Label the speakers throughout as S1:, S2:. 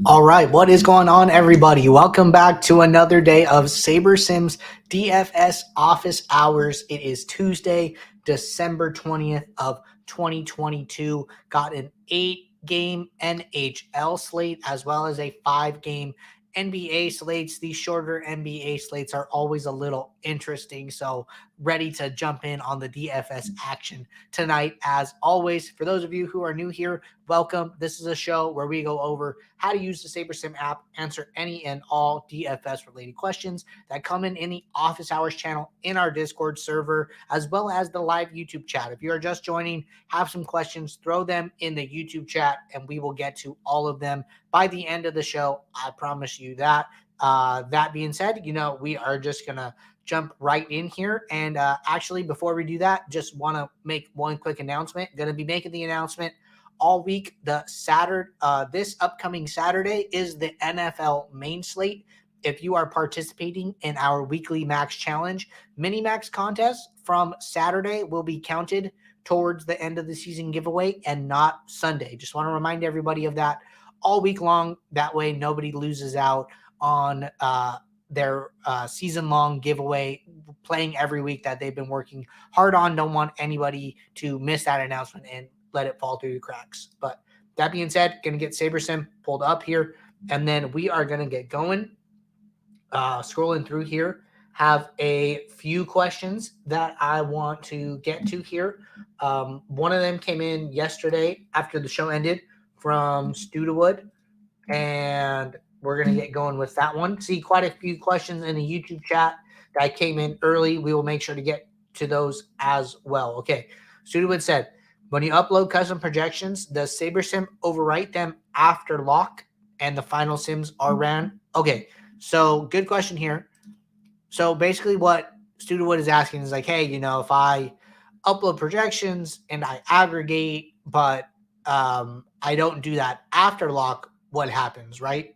S1: All right, what is going on, everybody? Welcome back to another day of SaberSim's DFS office hours. It is Tuesday, December 20th of 2022. Got an 8-game NHL slate as well as a 5-game NBA slates. These shorter NBA slates are always a little interesting, so ready to jump in on the DFS action tonight. As always, for those of you who are new here, welcome. This is a show where we go over how to use the SaberSim app, answer any and all DFS related questions that come in the office hours channel in our Discord server, as well as the live YouTube chat. If you are just joining, have some questions, throw them in the YouTube chat and we will get to all of them by the end of the show. I promise you that. That being said, we are just going to jump right in here. And actually, before we do that, just want to make one quick announcement. Going to be making the announcement all week. This upcoming Saturday is the NFL main slate. If you are participating in our weekly max challenge, mini max contest from Saturday will be counted towards the end of the season giveaway and not Sunday. Just want to remind everybody of that all week long. That way nobody loses out on their season-long giveaway playing every week that they've been working hard on. Don't want anybody to miss that announcement and let it fall through the cracks. But that being said, going to get SaberSim pulled up here, and then we are going to get going. Scrolling through here, have a few questions that I want to get to here. One of them came in yesterday after the show ended from Studewood, and we're going to get going with that one. See quite a few questions in the YouTube chat that came in early. We will make sure to get to those as well. Okay. Studewood said, when you upload custom projections, does SaberSim overwrite them after lock and the final sims are ran? Okay. So good question here. So basically what Studewood is asking is like, hey, if I upload projections and I aggregate, but I don't do that after lock, what happens, right?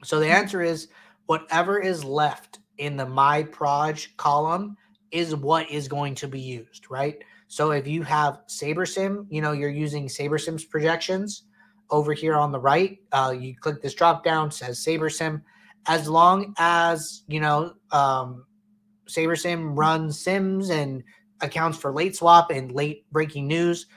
S1: So the answer is whatever is left in the My Proj column is what is going to be used, right? So if you have SaberSim, you're using SaberSim's projections over here on the right. You click this drop down, says SaberSim. As long as, SaberSim runs sims and accounts for late swap and late breaking news,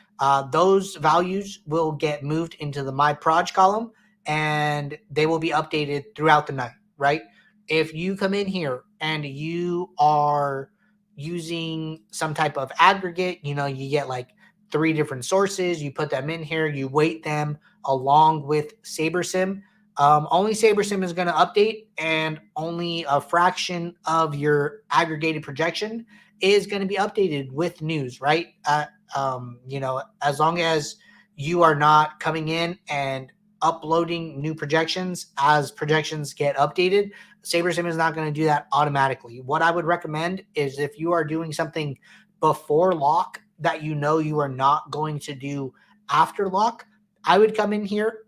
S1: those values will get moved into the My Proj column and they will be updated throughout the night, right? If you come in here and you are using some type of aggregate, you get like 3 different sources, you put them in here, you weight them along with SaberSim. Only SaberSim is going to update, and only a fraction of your aggregated projection is going to be updated with news, right? As long as you are not coming in and uploading new projections as projections get updated, SaberSim is not going to do that automatically. What I would recommend is if you are doing something before lock that you are not going to do after lock, I would come in here,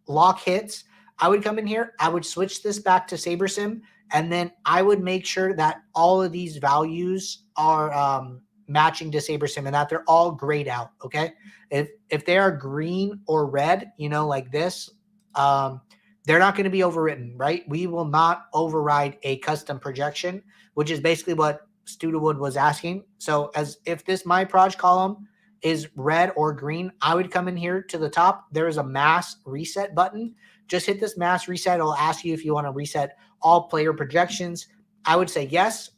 S1: lock hits, I would come in here, I would switch this back to SaberSim, and then I would make sure that all of these values are matching to SaberSim and that they're all grayed out, okay? If they are green or red, like this, they're not going to be overwritten, right? We will not override a custom projection, which is basically what Studewood was asking. So as if this My Proj column is red or green, I would come in here to the top. There is a mass reset button. Just hit this mass reset. It'll ask you if you want to reset all player projections. I would say yes.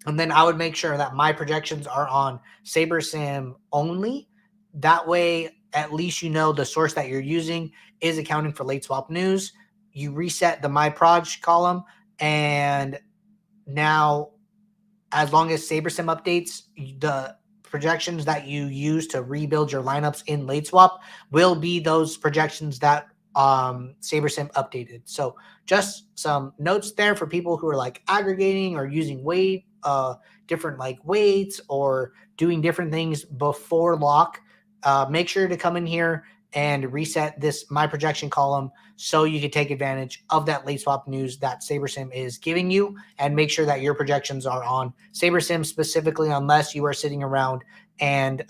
S1: And then I would make sure that my projections are on SaberSim only. That way, at least the source that you're using is accounting for late swap news. You reset the My Proj column, and now as long as SaberSim updates, the projections that you use to rebuild your lineups in late swap will be those projections that SaberSim updated. So just some notes there for people who are like aggregating or using different like weights or doing different things before lock. Make sure to come in here and reset this My Projection column so you can take advantage of that late swap news that SaberSim is giving you, and make sure that your projections are on SaberSim specifically, unless you are sitting around and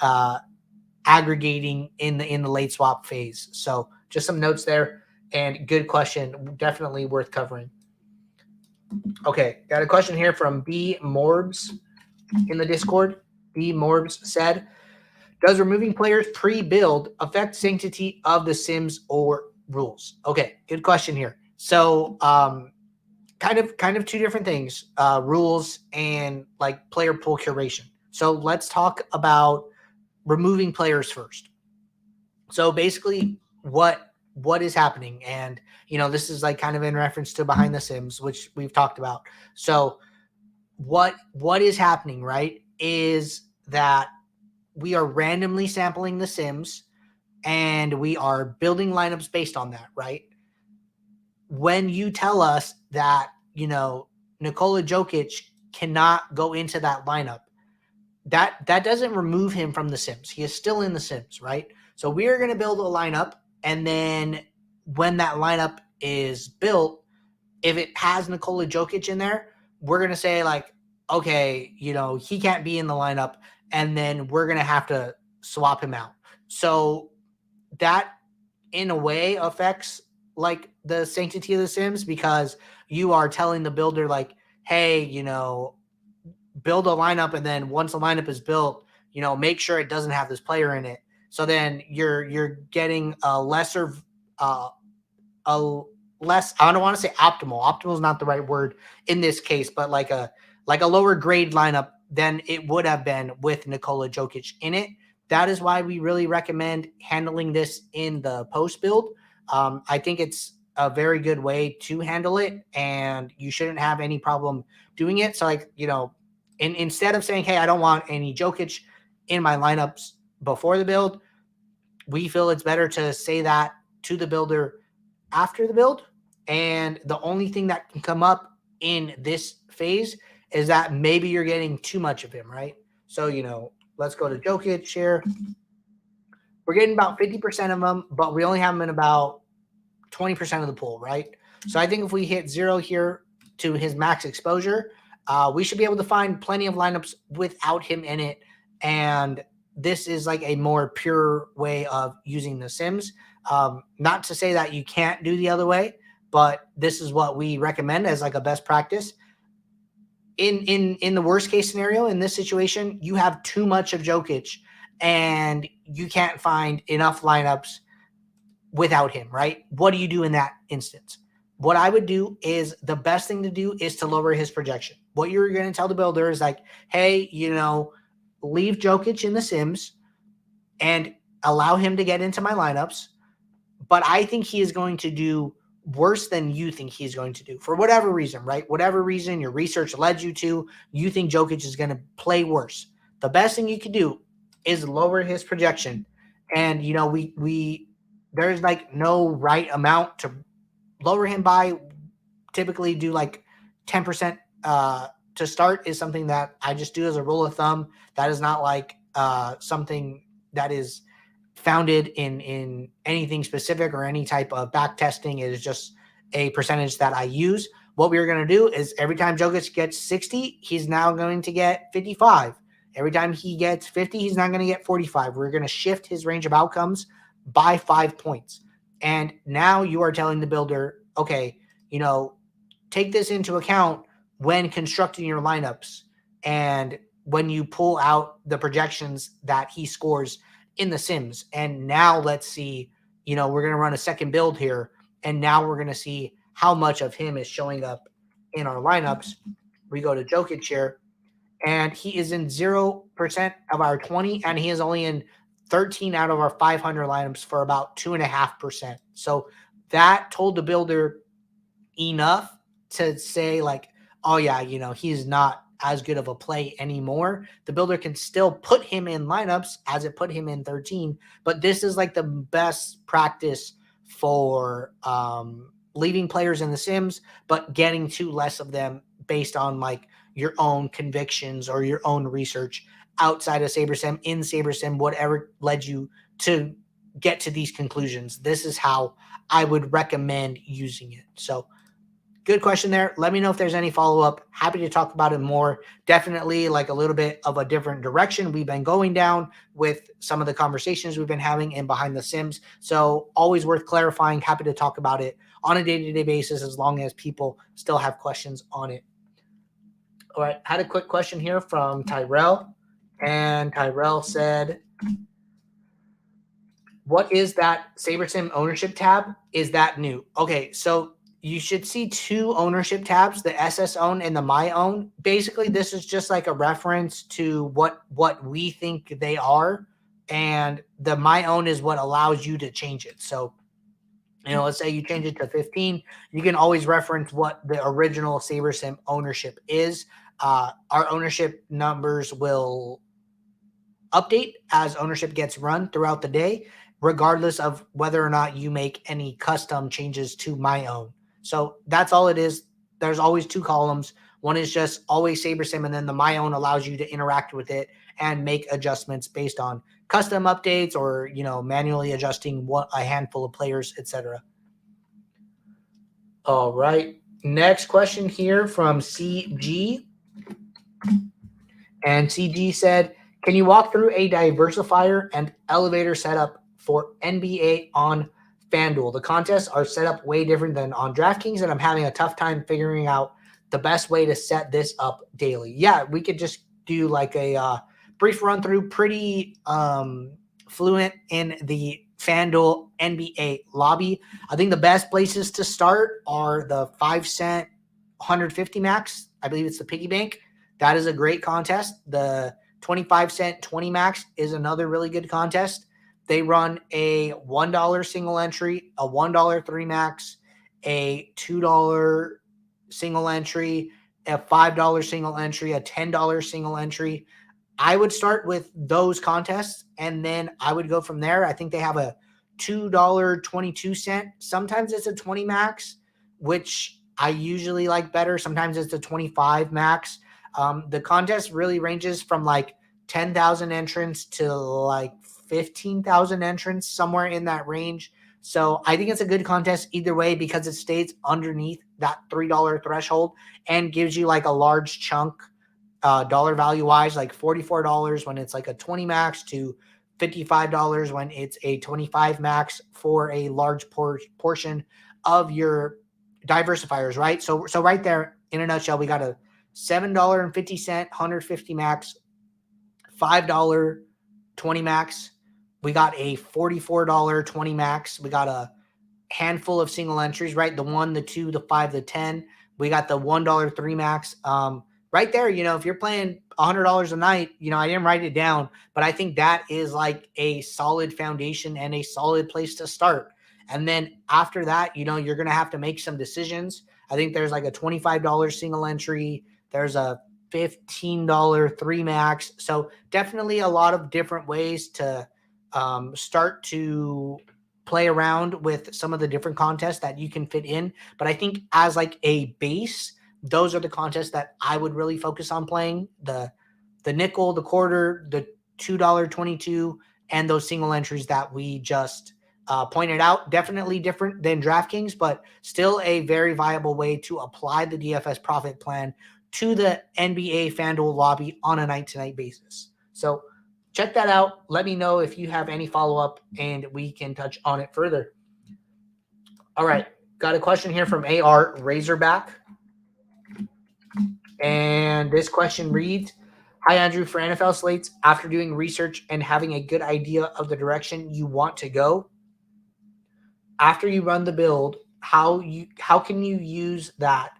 S1: aggregating in the late swap phase. So just some notes there. And good question. Definitely worth covering. Okay, got a question here from B. Morbs in the Discord. B. Morbs said, does removing players pre-build affect sanctity of the Sims or rules? Okay, good question here. So kind of two different things, rules and like player pool curation. So let's talk about removing players first. So basically what is happening, and this is like kind of in reference to Behind the Sims, which we've talked about. So what is happening, right, is that we are randomly sampling the Sims and we are building lineups based on that, right? When you tell us that, Nikola Jokic cannot go into that lineup, that doesn't remove him from the Sims. He is still in the Sims, right? So we are going to build a lineup, and then when that lineup is built, if it has Nikola Jokic in there, we're going to say like, okay, he can't be in the lineup, and then we're going to have to swap him out. So that in a way affects like the sanctity of the Sims, because you are telling the builder like, hey, build a lineup, and then once the lineup is built, make sure it doesn't have this player in it. So then you're getting a lesser, I don't want to say optimal. Optimal is not the right word in this case, but like a lower grade lineup than it would have been with Nikola Jokic in it. That is why we really recommend handling this in the post build. I think it's a very good way to handle it, and you shouldn't have any problem doing it. So like, instead of saying, hey, I don't want any Jokic in my lineups before the build, we feel it's better to say that to the builder after the build. And the only thing that can come up in this phase is that maybe you're getting too much of him, right? So, let's go to Jokic here. We're getting about 50% of them, but we only have them in about 20% of the pool, right? So I think if we hit 0 here to his max exposure, we should be able to find plenty of lineups without him in it. And this is like a more pure way of using the Sims. Not to say that you can't do the other way, but this is what we recommend as like a best practice. In the worst case scenario, in this situation, you have too much of Jokic and you can't find enough lineups without him, right? What do you do in that instance? What I would do is the best thing to do is to lower his projection. What you're going to tell the builder is like, hey, leave Jokic in the Sims and allow him to get into my lineups. But I think he is going to do worse than you think he's going to do for whatever reason, right? Whatever reason your research led you to, you think Jokic is going to play worse. The best thing you can do is lower his projection. And, there's like no right amount to lower him by. Typically do like 10% to start is something that I just do as a rule of thumb. That is not like something that is founded in anything specific or any type of back testing. It is just a percentage that I use. What we're going to do is every time Jokic gets 60, he's now going to get 55. Every time he gets 50, he's not going to get 45. We're going to shift his range of outcomes by 5 points. And now you are telling the builder, okay, take this into account when constructing your lineups and when you pull out the projections that he scores in the Sims. And now let's see, we're going to run a second build here. And now we're going to see how much of him is showing up in our lineups. We go to Jokic here, and he is in 0% of our 20, and he is only in 13 out of our 500 lineups for about 2.5%. So that told the builder enough to say like, oh yeah, he's not as good of a play anymore. The builder can still put him in lineups as it put him in 13, but this is like the best practice for leaving players in the Sims, but getting to less of them based on like your own convictions or your own research outside of SaberSim, in SaberSim, whatever led you to get to these conclusions. This is how I would recommend using it. So good question there. Let me know if there's any follow-up. Happy to talk about it more. Definitely like a little bit of a different direction we've been going down with some of the conversations we've been having in Behind the Sims. So always worth clarifying. Happy to talk about it on a day-to-day basis as long as people still have questions on it. All right, had a quick question here from Tyrell. And Tyrell said, what is that SaberSim Ownership Tab? Is that new? Okay, so you should see two ownership tabs, the SS Own and the My Own. Basically, this is just like a reference to what we think they are. And the My Own is what allows you to change it. So, let's say you change it to 15. You can always reference what the original SaberSim ownership is. Our ownership numbers will update as ownership gets run throughout the day, regardless of whether or not you make any custom changes to My Own. So that's all it is. There's always two columns. One is just always SaberSim, and then the My Own allows you to interact with it and make adjustments based on custom updates or, manually adjusting a handful of players, etc. All right. Next question here from CG. And CG said, can you walk through a diversifier and elevator setup for NBA on FanDuel? The contests are set up way different than on DraftKings, and I'm having a tough time figuring out the best way to set this up daily. Yeah, we could just do like a brief run through, pretty fluent in the FanDuel NBA lobby. I think the best places to start are the 5-cent 150 max. I believe it's the piggy bank. That is a great contest. The 25-cent 20 max is another really good contest. They run a $1 single entry, a $1 3 max, a $2 single entry, a $5 single entry, a $10 single entry. I would start with those contests, and then I would go from there. I think they have a $2.22. Sometimes it's a 20 max, which I usually like better. Sometimes it's a 25 max. The contest really ranges from like 10,000 entrants to like 15,000 entrants, somewhere in that range. So I think it's a good contest either way because it stays underneath that $3 threshold and gives you like a large chunk dollar value wise, like $44 when it's like a 20 max to $55 when it's a 25 max for a large portion of your diversifiers, right? So right there in a nutshell, we got a $7.50 150 max, $5 20 max. We got a $44 20 max. We got a handful of single entries, right? The 1, the 2, the 5, the 10. We got the $1 3 max. Right there, if you're playing $100 a night, I didn't write it down, but I think that is like a solid foundation and a solid place to start. And then after that, you're going to have to make some decisions. I think there's like a $25 single entry. There's a $15 3 max. So definitely a lot of different ways to start to play around with some of the different contests that you can fit in. But I think as like a base, those are the contests that I would really focus on playing. The nickel, the quarter, the $2.22, and those single entries that we just pointed out. Definitely different than DraftKings, but still a very viable way to apply the DFS profit plan to the NBA FanDuel lobby on a night-to-night basis. So check that out. Let me know if you have any follow-up, and we can touch on it further. All right. Got a question here from AR Razorback. And this question reads, hi, Andrew, for NFL slates, after doing research and having a good idea of the direction you want to go, after you run the build, how can you use that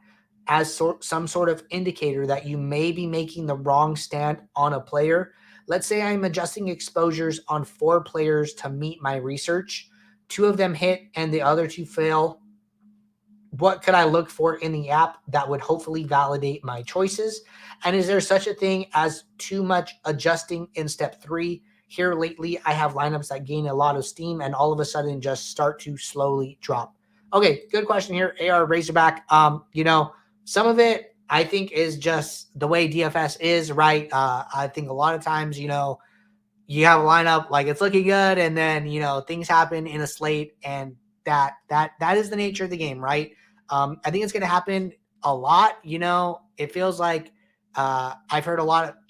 S1: as some sort of indicator that you may be making the wrong stand on a player? Let's say I'm adjusting exposures on 4 players to meet my research. 2 of them hit and the other 2 fail. What could I look for in the app that would hopefully validate my choices? And is there such a thing as too much adjusting in step 3? Here lately, I have lineups that gain a lot of steam and all of a sudden just start to slowly drop. Okay, good question here, AR Razorback. Some of it I think is just the way DFS is, right? I think a lot of times, you have a lineup like it's looking good, and then things happen in a slate, and that is the nature of the game, right? I think it's going to happen a lot. It feels like I've heard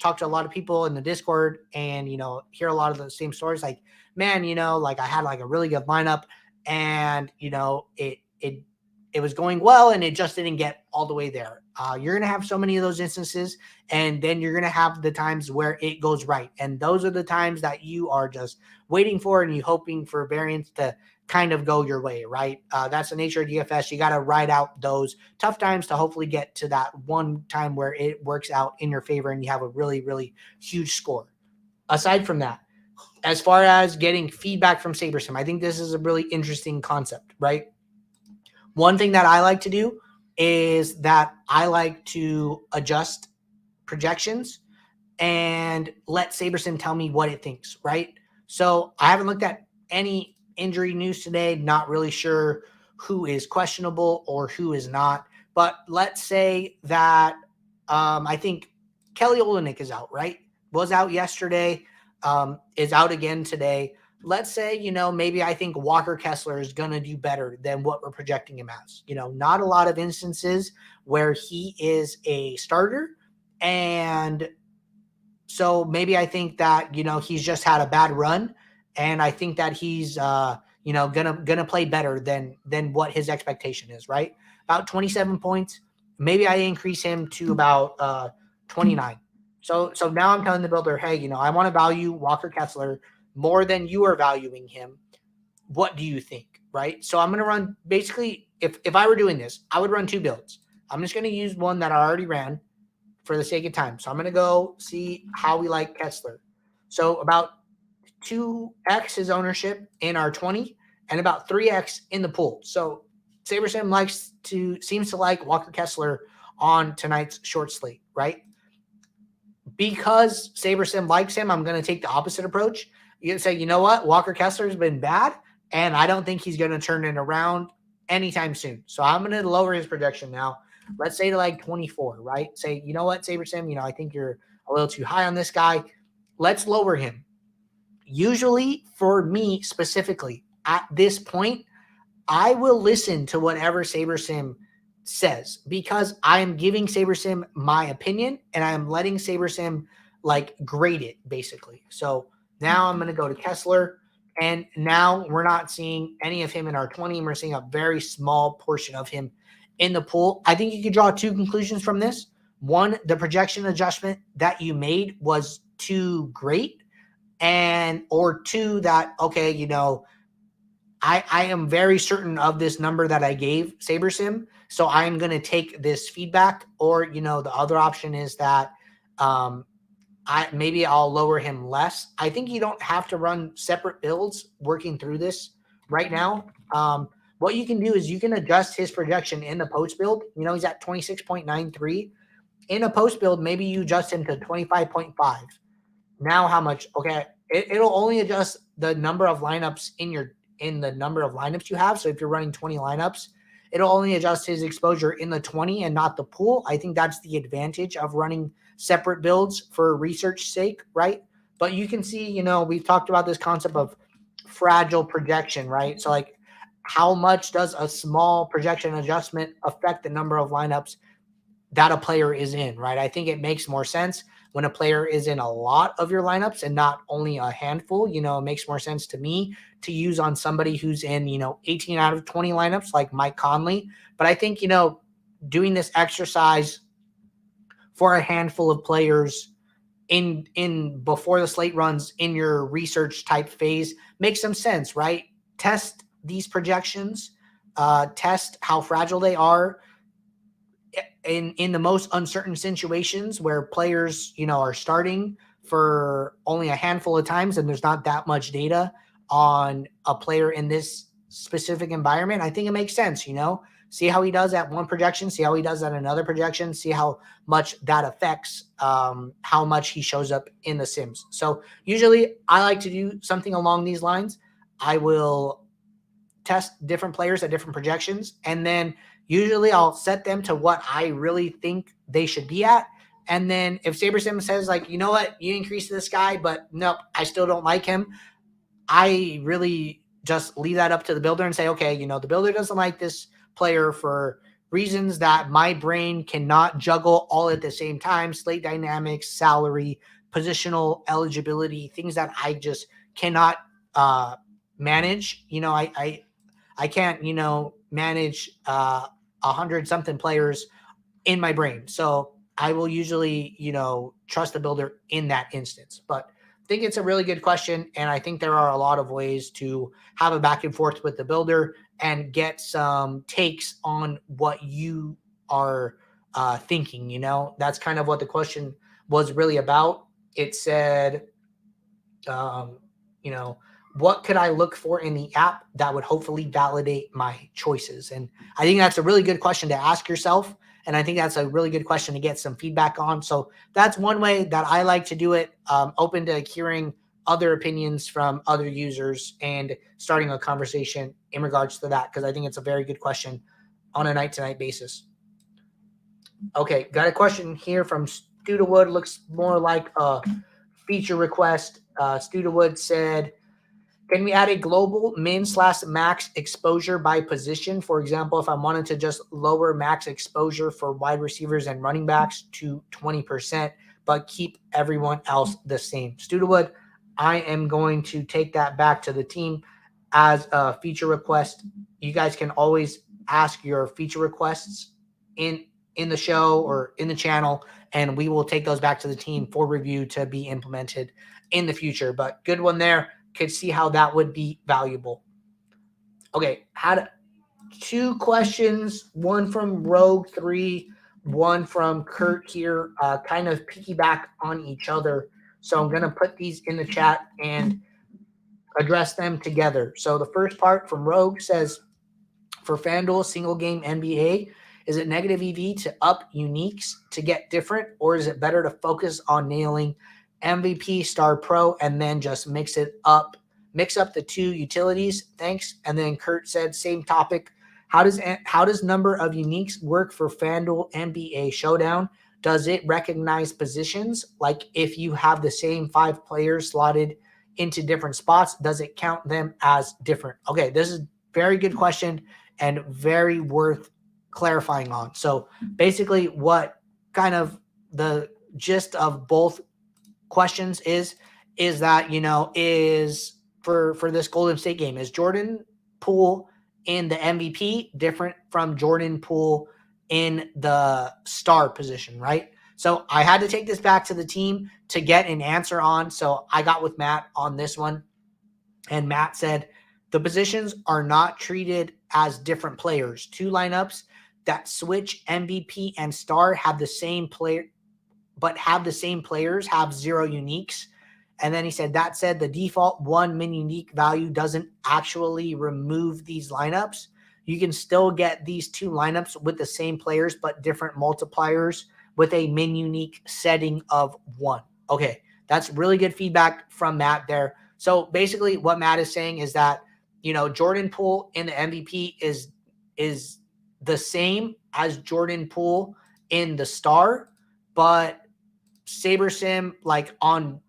S1: talked to a lot of people in the Discord and, hear a lot of the same stories. Like, man, like I had like a really good lineup and, it was going well and it just didn't get all the way there. You're going to have so many of those instances, and then you're going to have the times where it goes right. And those are the times that you are just waiting for and you hoping for variance to kind of go your way, right? That's the nature of DFS. You got to ride out those tough times to hopefully get to that one time where it works out in your favor and you have a really, really huge score. Aside from that, as far as getting feedback from SaberSim, I think this is a really interesting concept, right? One thing that I like to do is that I like to adjust projections and let SaberSim tell me what it thinks, right? So I haven't looked at any injury news today, not really sure who is questionable or who is not. But let's say that I think Kelly Olynyk is out, right? Was out yesterday, is out again today. Let's say, maybe I think Walker Kessler is going to do better than what we're projecting him as. Not a lot of instances where he is a starter. And so maybe I think that, he's just had a bad run. And I think that he's, gonna play better than what his expectation is, right? About 27 points. Maybe I increase him to about 29. So now I'm telling the builder, hey, I want to value Walker Kessler more than you are valuing him. What do you think, right? So I'm going to run basically, if I were doing this, I would run two builds. I'm just going to use one that I already ran for the sake of time. So I'm going to go see how we like Kessler. So about 2x his ownership in our 20 and about 3x in the pool. So SaberSim seems to like Walker Kessler on tonight's short slate, right? Because SaberSim likes him, I'm going to take the opposite approach. You can say, you know what? Walker Kessler has been bad, and I don't think he's going to turn it around anytime soon. So I'm going to lower his projection now. Let's say to like 24, right? Say, you know what, SaberSim, I think you're a little too high on this guy. Let's lower him. Usually for me specifically, at this point, I will listen to whatever SaberSim says because I am giving SaberSim my opinion and I am letting SaberSim grade it basically. So now I'm going to go to Kessler, and now we're not seeing any of him in our 20. We're seeing a very small portion of him in the pool. I think you could draw two conclusions from this. One, the projection adjustment that you made was too great, or two, that, okay, I am very certain of this number that I gave SaberSim, so I am going to take this feedback. Or, the other option is that maybe I'll lower him less. I think you don't have to run separate builds working through this right now. What you can do is you can adjust his projection in the post build. He's at 26.93. In a post build, maybe you adjust him to 25.5. Now how much? Okay, it'll only adjust the number of lineups in the number of lineups you have. So if you're running 20 lineups, it'll only adjust his exposure in the 20 and not the pool. I think that's the advantage of running separate builds for research sake, right? But you can see, we've talked about this concept of fragile projection, right? So how much does a small projection adjustment affect the number of lineups that a player is in, right? I think it makes more sense when a player is in a lot of your lineups and not only a handful. It makes more sense to me to use on somebody who's in, 18 out of 20 lineups like Mike Conley. But I think, doing this exercise for a handful of players in before the slate runs in your research type phase makes some sense, right? Test these projections, test how fragile they are in the most uncertain situations where players, are starting for only a handful of times and there's not that much data on a player in this specific environment. I think it makes sense, see how he does at one projection, see how he does at another projection, see how much that affects how much he shows up in the sims. So usually I like to do something along these lines. I will test different players at different projections, and then usually I'll set them to what I really think they should be at. And then if SaberSim says you know what, you increase this guy, but nope, I still don't like him, I really just leave that up to the builder and say, okay, the builder doesn't like this player for reasons that my brain cannot juggle all at the same time: slate dynamics, salary, positional eligibility, things that I just cannot manage. I can't, manage 100 something players in my brain. So I will usually, trust the builder in that instance. But I think it's a really good question. And I think there are a lot of ways to have a back and forth with the builder and get some takes on what you are thinking. That's kind of what the question was really about. It said, you know, what could I look for in the app that would hopefully validate my choices? And I think that's a really good question to ask yourself. And I think that's a really good question to get some feedback on. So that's one way that I like to do it. Open to hearing other opinions from other users and starting a conversation in regards to that, because I think it's a very good question on a night-to-night basis. Okay, got a question here from Studewood. Looks more like a feature request. Studewood said, can we add a global min/max exposure by position? For example, if I wanted to just lower max exposure for wide receivers and running backs to 20%, but keep everyone else the same. Studewood, I am going to take that back to the team as a feature request. You guys can always ask your feature requests in the show or in the channel, and we will take those back to the team for review to be implemented in the future. But good one there. Could see how that would be valuable. Okay, had 2 questions, one from Rogue3, one from Kurt here, kind of piggyback on each other. So I'm going to put these in the chat and address them together. So the first part from Rogue says, for FanDuel single game NBA, is it negative EV to up uniques to get different, or is it better to focus on nailing MVP, Star Pro, and then just mix up the 2 utilities? Thanks. And then Kurt said, same topic. How does number of uniques work for FanDuel NBA Showdown? Does it recognize positions? Like if you have the same 5 players slotted into different spots, does it count them as different? Okay, this is a very good question and very worth clarifying on. So basically what kind of the gist of both questions is that, is for this Golden State game, is Jordan Poole in the MVP different from Jordan Poole in the star position, right? So I had to take this back to the team to get an answer on. So I got with Matt on this one, and Matt said the positions are not treated as different players. 2 lineups that switch MVP and star have the same player, but have the same players have 0 uniques. And then he said, that said, the default 1 min unique value doesn't actually remove these lineups. You can still get these 2 lineups with the same players, but different multipliers with a min unique setting of 1. Okay, that's really good feedback from Matt there. So basically what Matt is saying is that, Jordan Poole in the MVP is the same as Jordan Poole in the star, but SaberSim, like on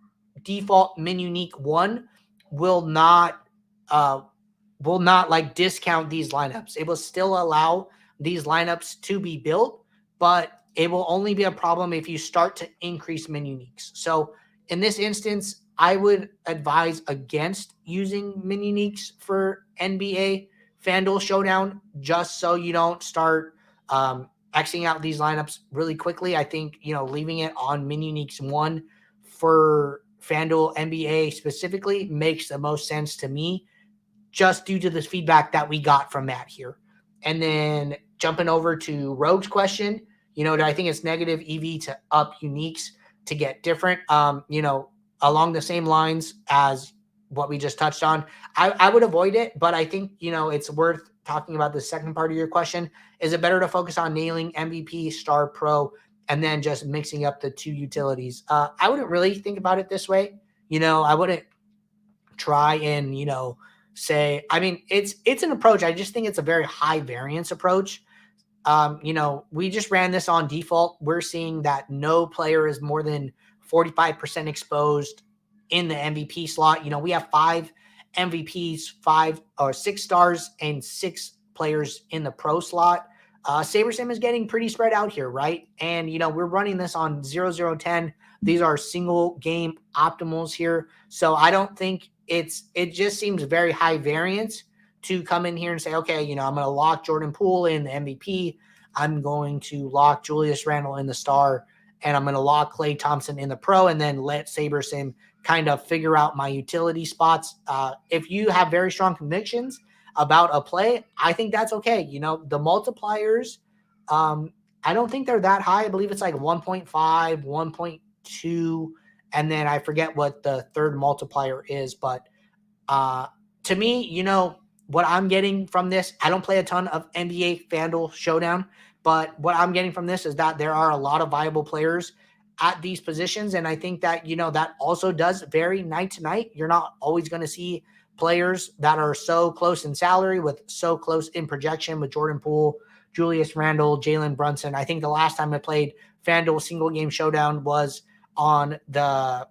S1: default min unique 1, will not like discount these lineups. It will still allow these lineups to be built, but it will only be a problem if you start to increase min uniques. So in this instance, I would advise against using min uniques for NBA FanDuel Showdown, just so you don't start Xing out these lineups really quickly. I think, leaving it on min uniques 1 for FanDuel NBA specifically makes the most sense to me, just due to this feedback that we got from Matt here. And then jumping over to Rogue's question, do I think it's negative EV to up uniques to get different? Along the same lines as what we just touched on, I would avoid it, but I think, it's worth talking about the second part of your question. Is it better to focus on nailing MVP, Star Pro, and then just mixing up the 2 utilities? I wouldn't really think about it this way. I wouldn't try and, say, I mean, it's an approach. I just think it's a very high variance approach. We just ran this on default. We're seeing that no player is more than 45% exposed in the MVP slot. We have 5 MVPs, 5 or 6 stars, and 6 players in the pro slot. SaberSim is getting pretty spread out here, right? And, we're running this on 0-0-10. These are single game optimals here. So I don't think it just seems very high variance to come in here and say, okay, I'm going to lock Jordan Poole in the MVP. I'm going to lock Julius Randle in the star, and I'm going to lock Klay Thompson in the pro, and then let SaberSim kind of figure out my utility spots. If you have very strong convictions about a play, I think that's okay. The multipliers, I don't think they're that high. I believe it's like 1.5, 1.2, and then I forget what the third multiplier is. But to me, what I'm getting from this, I don't play a ton of NBA FanDuel Showdown, but what I'm getting from this is that there are a lot of viable players at these positions. And I think that, that also does vary night to night. You're not always going to see players that are so close in salary with so close in projection with Jordan Poole, Julius Randle, Jalen Brunson. I think the last time I played FanDuel Single Game Showdown was on the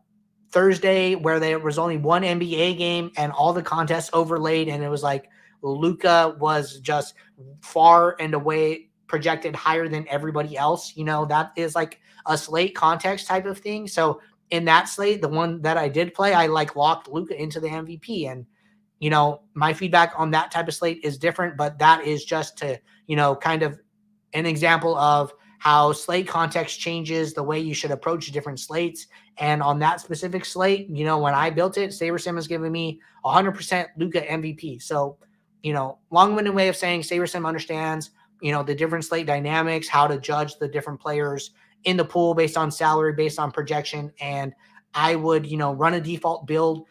S1: Thursday, where there was only one NBA game and all the contests overlaid, and it was like Luka was just far and away projected higher than everybody else. That is like a slate context type of thing. So in that slate, the one that I did play, I locked Luka into the MVP. And my feedback on that type of slate is different, but that is just to, kind of an example of how slate context changes the way you should approach different slates. And on that specific slate, when I built it, SaberSim has given me 100% Luka MVP. So, long-winded way of saying SaberSim understands, the different slate dynamics, how to judge the different players in the pool based on salary, based on projection. And I would, run a default build,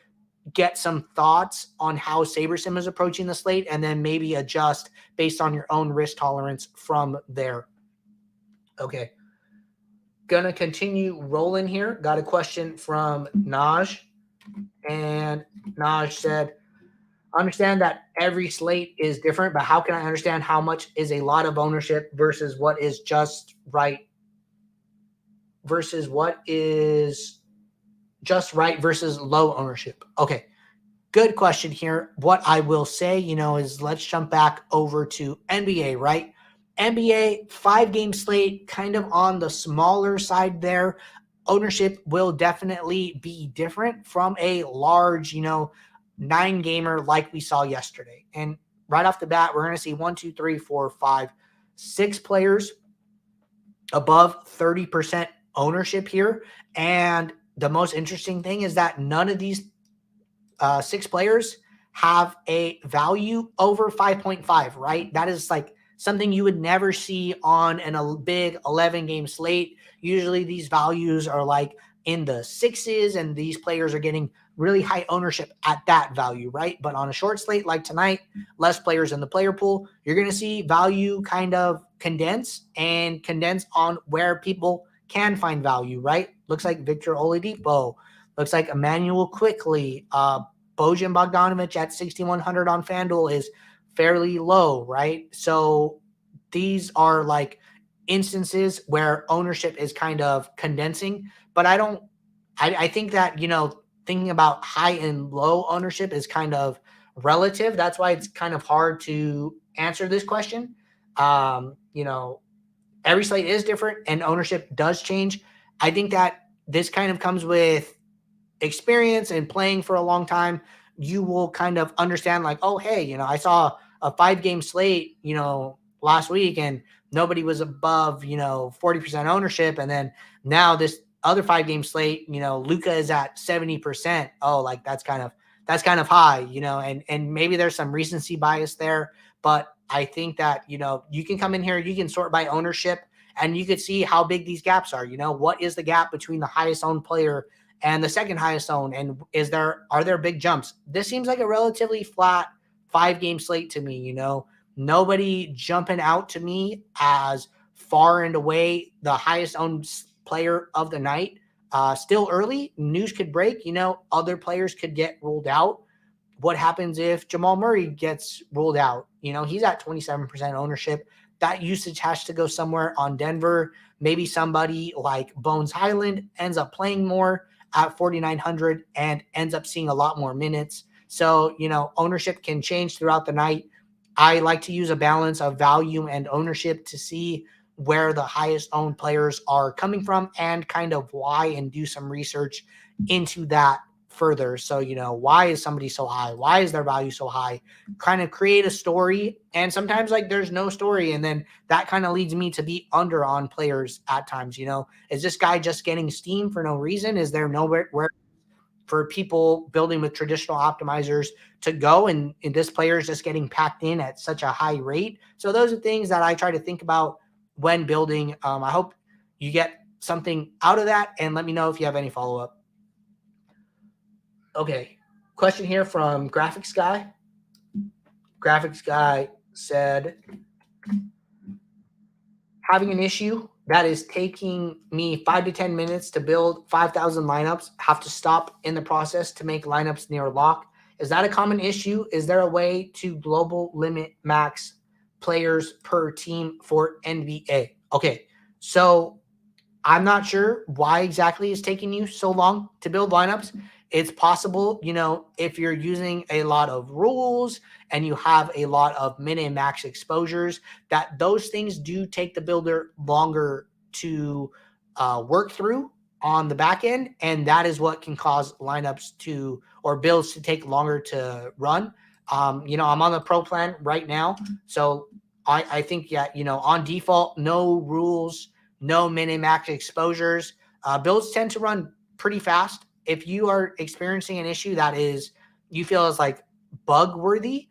S1: get some thoughts on how SaberSim is approaching the slate, and then maybe adjust based on your own risk tolerance from there. Okay. Gonna continue rolling here. Got a question from Naj. And Naj said, understand that every slate is different, but how can I understand how much is a lot of ownership versus what is just right versus what is just right versus low ownership? Okay. Good question here. What I will say, is let's jump back over to NBA, right? NBA 5-game slate, kind of on the smaller side there. Ownership will definitely be different from a large, 9-gamer like we saw yesterday. And right off the bat, we're going to see 1, 2, 3, 4, 5, 6 players above 30% ownership here. And the most interesting thing is that none of these 6 players have a value over 5.5, right? That is like something you would never see on a big 11-game slate. Usually these values are like in the 6s, and these players are getting really high ownership at that value, right? But on a short slate like tonight, less players in the player pool, you're going to see value kind of condense on where people can find value, right? Looks like Victor Oladipo. Looks like Emmanuel Quickly. Bojan Bogdanovic at 6,100 on FanDuel is fairly low, right? So these are like instances where ownership is kind of condensing. But I think that, thinking about high and low ownership is kind of relative. That's why it's kind of hard to answer this question. Every slate is different and ownership does change. I think that this kind of comes with experience and playing for a long time. You will kind of understand like, oh, hey, I saw a 5-game slate, last week, and nobody was above, 40% ownership. And then now this other 5-game slate, Luka is at 70%. Oh, like that's kind of high, and maybe there's some recency bias there, but I think that, you can come in here, you can sort by ownership, and you could see how big these gaps are. What is the gap between the highest owned player and the second highest owned? And are there big jumps? This seems like a relatively flat 5-game slate to me. Nobody jumping out to me as far and away the highest owned player of the night. Still early, news could break. Other players could get ruled out. What happens if Jamal Murray gets ruled out? He's at 27% ownership. That usage has to go somewhere on Denver. Maybe somebody like Bones Highland ends up playing more at 4,900 and ends up seeing a lot more minutes. So, ownership can change throughout the night. I like to use a balance of value and ownership to see where the highest owned players are coming from and kind of why, and do some research into that further. So, why is somebody so high? Why is their value so high? Kind of create a story. And sometimes like there's no story. And then that kind of leads me to be under on players at times. Is this guy just getting steam for no reason? Is there nowhere where for people building with traditional optimizers to go, and this player is just getting packed in at such a high rate? So those are things that I try to think about when building. I hope you get something out of that, and let me know if you have any follow-up. Okay, question here from Graphics Guy. Graphics Guy said, having an issue that is taking me 5 to 10 minutes to build 5,000 lineups, have to stop in the process to make lineups near lock. Is that a common issue? Is there a way to global limit max players per team for NBA? Okay, so I'm not sure why exactly it's taking you so long to build lineups. It's possible, if you're using a lot of rules and you have a lot of min and max exposures, that those things do take the builder longer to work through on the back end. And that is what can cause lineups or builds to take longer to run. I'm on the pro plan right now. So I think, on default, no rules, no min max exposures. Builds tend to run pretty fast. If you are experiencing an issue that you feel is like bug worthy,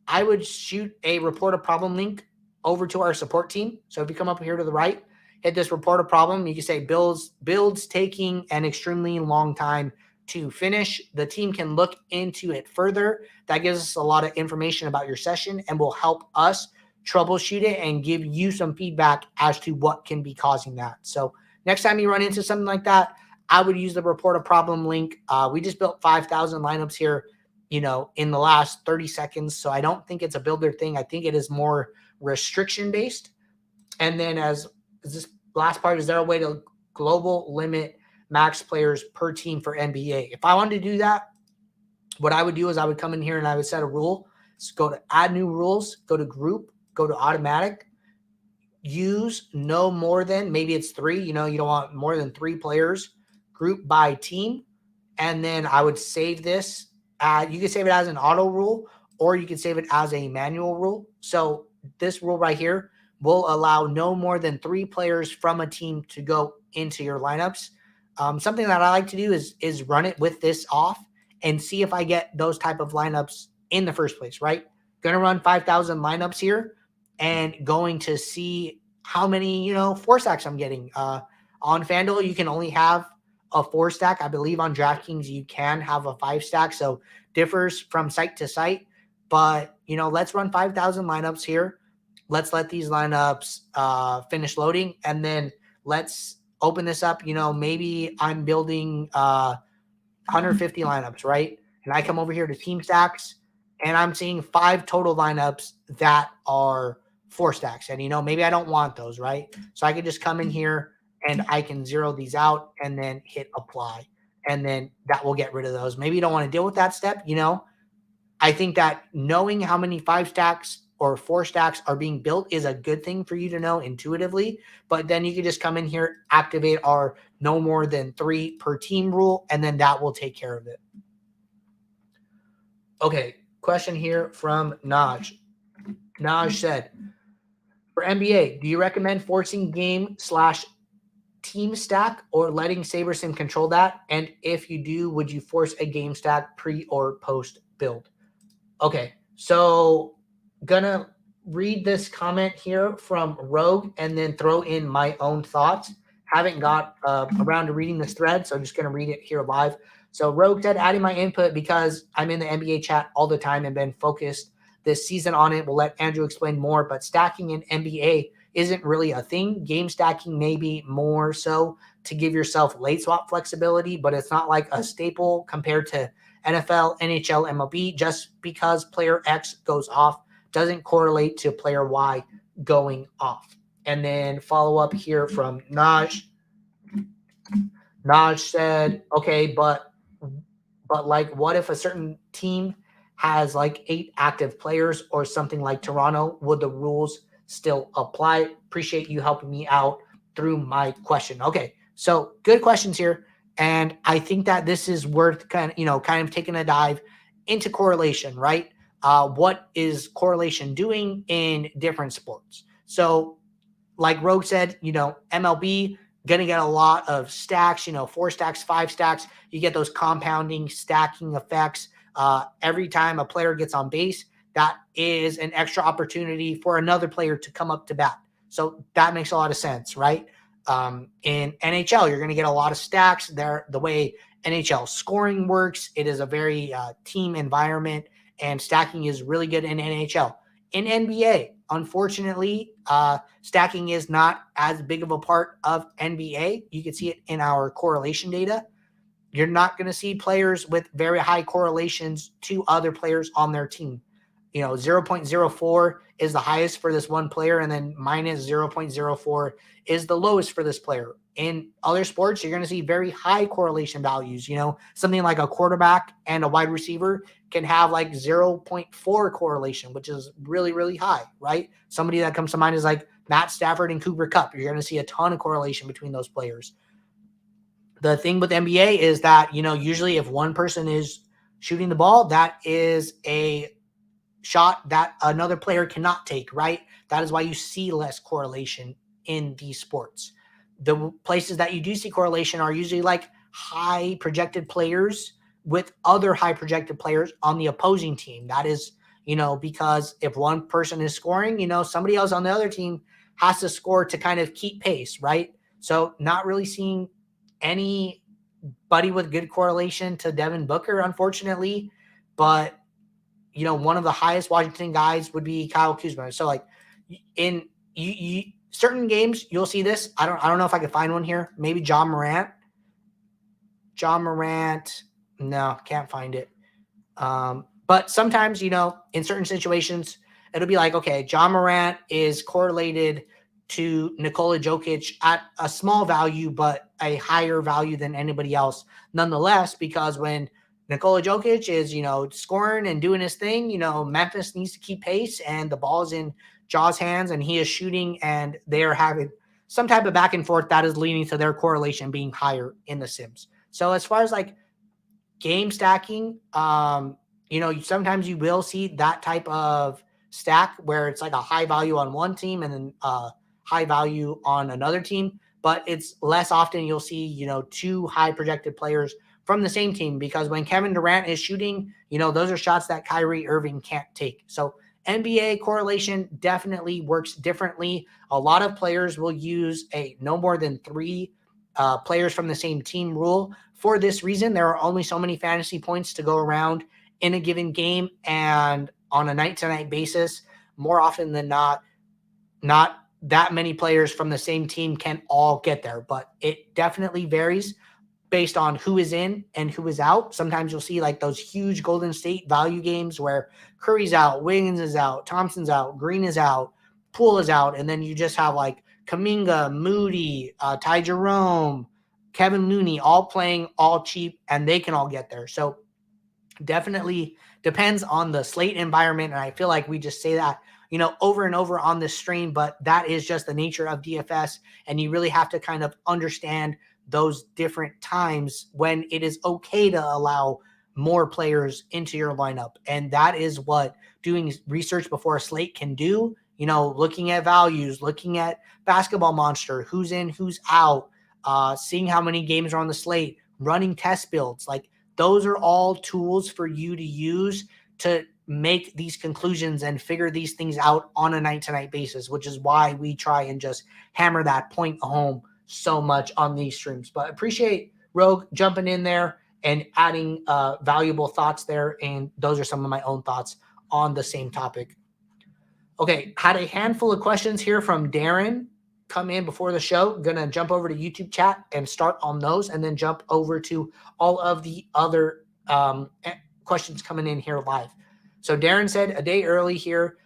S1: I would shoot a report a problem link over to our support team. So if you come up here to the right, hit this report a problem, you can say builds taking an extremely long time to finish. The team can look into it further. That gives us a lot of information about your session and will help us troubleshoot it and give you some feedback as to what can be causing that. So next time you run into something like that, I would use the report a problem link. We just built 5,000 lineups here, in the last 30 seconds. So I don't think it's a builder thing. I think it is more restriction based. And then as this last part, is there a way to global limit max players per team for NBA? If I wanted to do that, what I would do is I would come in here and I would set a rule. So go to add new rules, go to group, go to automatic, use no more than, maybe it's 3, you don't want more than 3 players, group by team. And then I would save this. You can save it as an auto rule, or you can save it as a manual rule. So this rule right here will allow no more than 3 players from a team to go into your lineups. Something that I like to do is run it with this off and see if I get those type of lineups in the first place, right? Going to run 5,000 lineups here and going to see how many, 4 stacks I'm getting. On FanDuel, you can only have a 4 stack. I believe on DraftKings, you can have a 5 stack. So differs from site to site. But, let's run 5,000 lineups here. Let's let these lineups finish loading. And then let's open this up. Maybe I'm building 150 lineups, right? And I come over here to team stacks and I'm seeing 5 total lineups that are 4 stacks. And, maybe I don't want those, right? So I can just come in here and I can zero these out and then hit apply. And then that will get rid of those. Maybe you don't want to deal with that step. I think that knowing how many 5 stacks or 4 stacks are being built is a good thing for you to know intuitively. But then you can just come in here, activate our no more than 3 per team rule, and then that will take care of it. Okay, question here from Naj. Naj said, for NBA, do you recommend forcing game/team stack or letting SaberSim control that? And if you do, would you force a game stack pre or post build? Okay, so gonna read this comment here from Rogue and then throw in my own thoughts. Haven't got around to reading this thread, so I'm just gonna read it here live. So Rogue said, adding my input because I'm in the NBA chat all the time and been focused this season on it. We'll let Andrew explain more, but stacking in NBA isn't really a thing. Game stacking maybe more so to give yourself late swap flexibility, but it's not like a staple compared to NFL, NHL, MLB. Just because player X goes off doesn't correlate to player Y going off. And then follow up here from Naj. Naj said, okay, but like what if a certain team has like 8 active players or something like Toronto, would the rules still apply? Appreciate you helping me out through my question. Okay, so good questions here. And I think that this is worth kind of taking a dive into correlation, right? What is correlation doing in different sports? So like Rogue said, MLB going to get a lot of stacks, 4 stacks, 5 stacks. You get those compounding stacking effects. Every time a player gets on base, that is an extra opportunity for another player to come up to bat. So that makes a lot of sense, right? In NHL, you're going to get a lot of stacks there. The way NHL scoring works, it is a very team environment, and stacking is really good in NHL. In NBA, unfortunately, stacking is not as big of a part of NBA. You can see it in our correlation data. You're not going to see players with very high correlations to other players on their team. 0.04 is the highest for this one player, and then minus 0.04 is the lowest for this player. In other sports, you're going to see very high correlation values. Something like a quarterback and a wide receiver can have like 0.4 correlation, which is really, really high, right? Somebody that comes to mind is like Matt Stafford and Cooper Kupp. You're going to see a ton of correlation between those players. The thing with NBA is that, usually if one person is shooting the ball, that is a shot that another player cannot take, right? That is why you see less correlation in these sports. The places that you do see correlation are usually like high projected players with other high projected players on the opposing team. That is, because if one person is scoring, somebody else on the other team has to score to kind of keep pace, right? So not really seeing anybody with good correlation to Devin Booker, unfortunately, but one of the highest Washington guys would be Kyle Kuzma. So like in certain games, you'll see this. I don't know if I can find one here. Maybe John Morant. No, can't find it. But sometimes, in certain situations, it'll be like, okay, John Morant is correlated to Nikola Jokic at a small value, but a higher value than anybody else nonetheless, because when Nikola Jokic is, scoring and doing his thing, Memphis needs to keep pace, and the ball's in Jaw's hands and he is shooting, and they are having some type of back and forth that is leading to their correlation being higher in the Sims. So as far as like game stacking, sometimes you will see that type of stack where it's like a high value on one team and then high value on another team, but it's less often you'll see, 2 high projected players from the same team, because when Kevin Durant is shooting, those are shots that Kyrie Irving can't take. So NBA correlation definitely works differently. A lot of players will use a no more than 3 players from the same team rule. For this reason, there are only so many fantasy points to go around in a given game, and on a night-to-night basis, more often than not that many players from the same team can all get there, but it definitely varies based on who is in and who is out. Sometimes you'll see like those huge Golden State value games where Curry's out, Wiggins is out, Thompson's out, Green is out, Poole is out, and then you just have like Kuminga, Moody, Ty Jerome, Kevin Looney all playing all cheap, and they can all get there. So definitely depends on the slate environment, and I feel like we just say that over and over on this stream, but that is just the nature of DFS, and you really have to kind of understand those different times when it is okay to allow more players into your lineup. And that is what doing research before a slate can do. Looking at values, looking at Basketball Monster, who's in, who's out, seeing how many games are on the slate, running test builds. Like those are all tools for you to use to make these conclusions and figure these things out on a night-to-night basis, which is why we try and just hammer that point home so much on these streams. But appreciate Rogue jumping in there and adding valuable thoughts there, and those are some of my own thoughts on the same topic. Okay, had a handful of questions here from Darren come in before the show. Gonna jump over to YouTube chat and start on those, and then jump over to all of the other questions coming in here live. So Darren said, a day early here.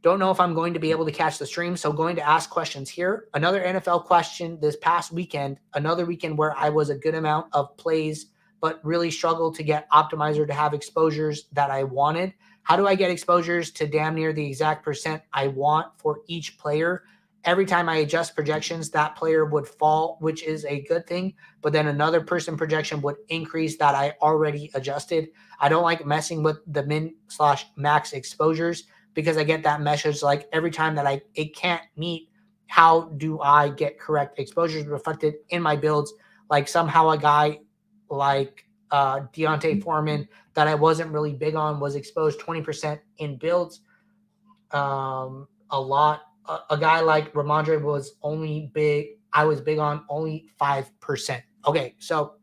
S1: Don't know if I'm going to be able to catch the stream, so going to ask questions here. Another NFL question this past weekend, another weekend where I was a good amount of plays but really struggled to get optimizer to have exposures that I wanted. How do I get exposures to damn near the exact percent I want for each player? Every time I adjust projections, that player would fall, which is a good thing. But then another person projection would increase that I already adjusted. I don't like messing with the min/max exposures because I get that message like every time that it can't meet. How do I get correct exposures reflected in my builds? Like somehow a guy like Deontay Foreman that I wasn't really big on was exposed 20% in builds. A lot. A guy like Ramondre was only big. I was big on only 5%. Okay, so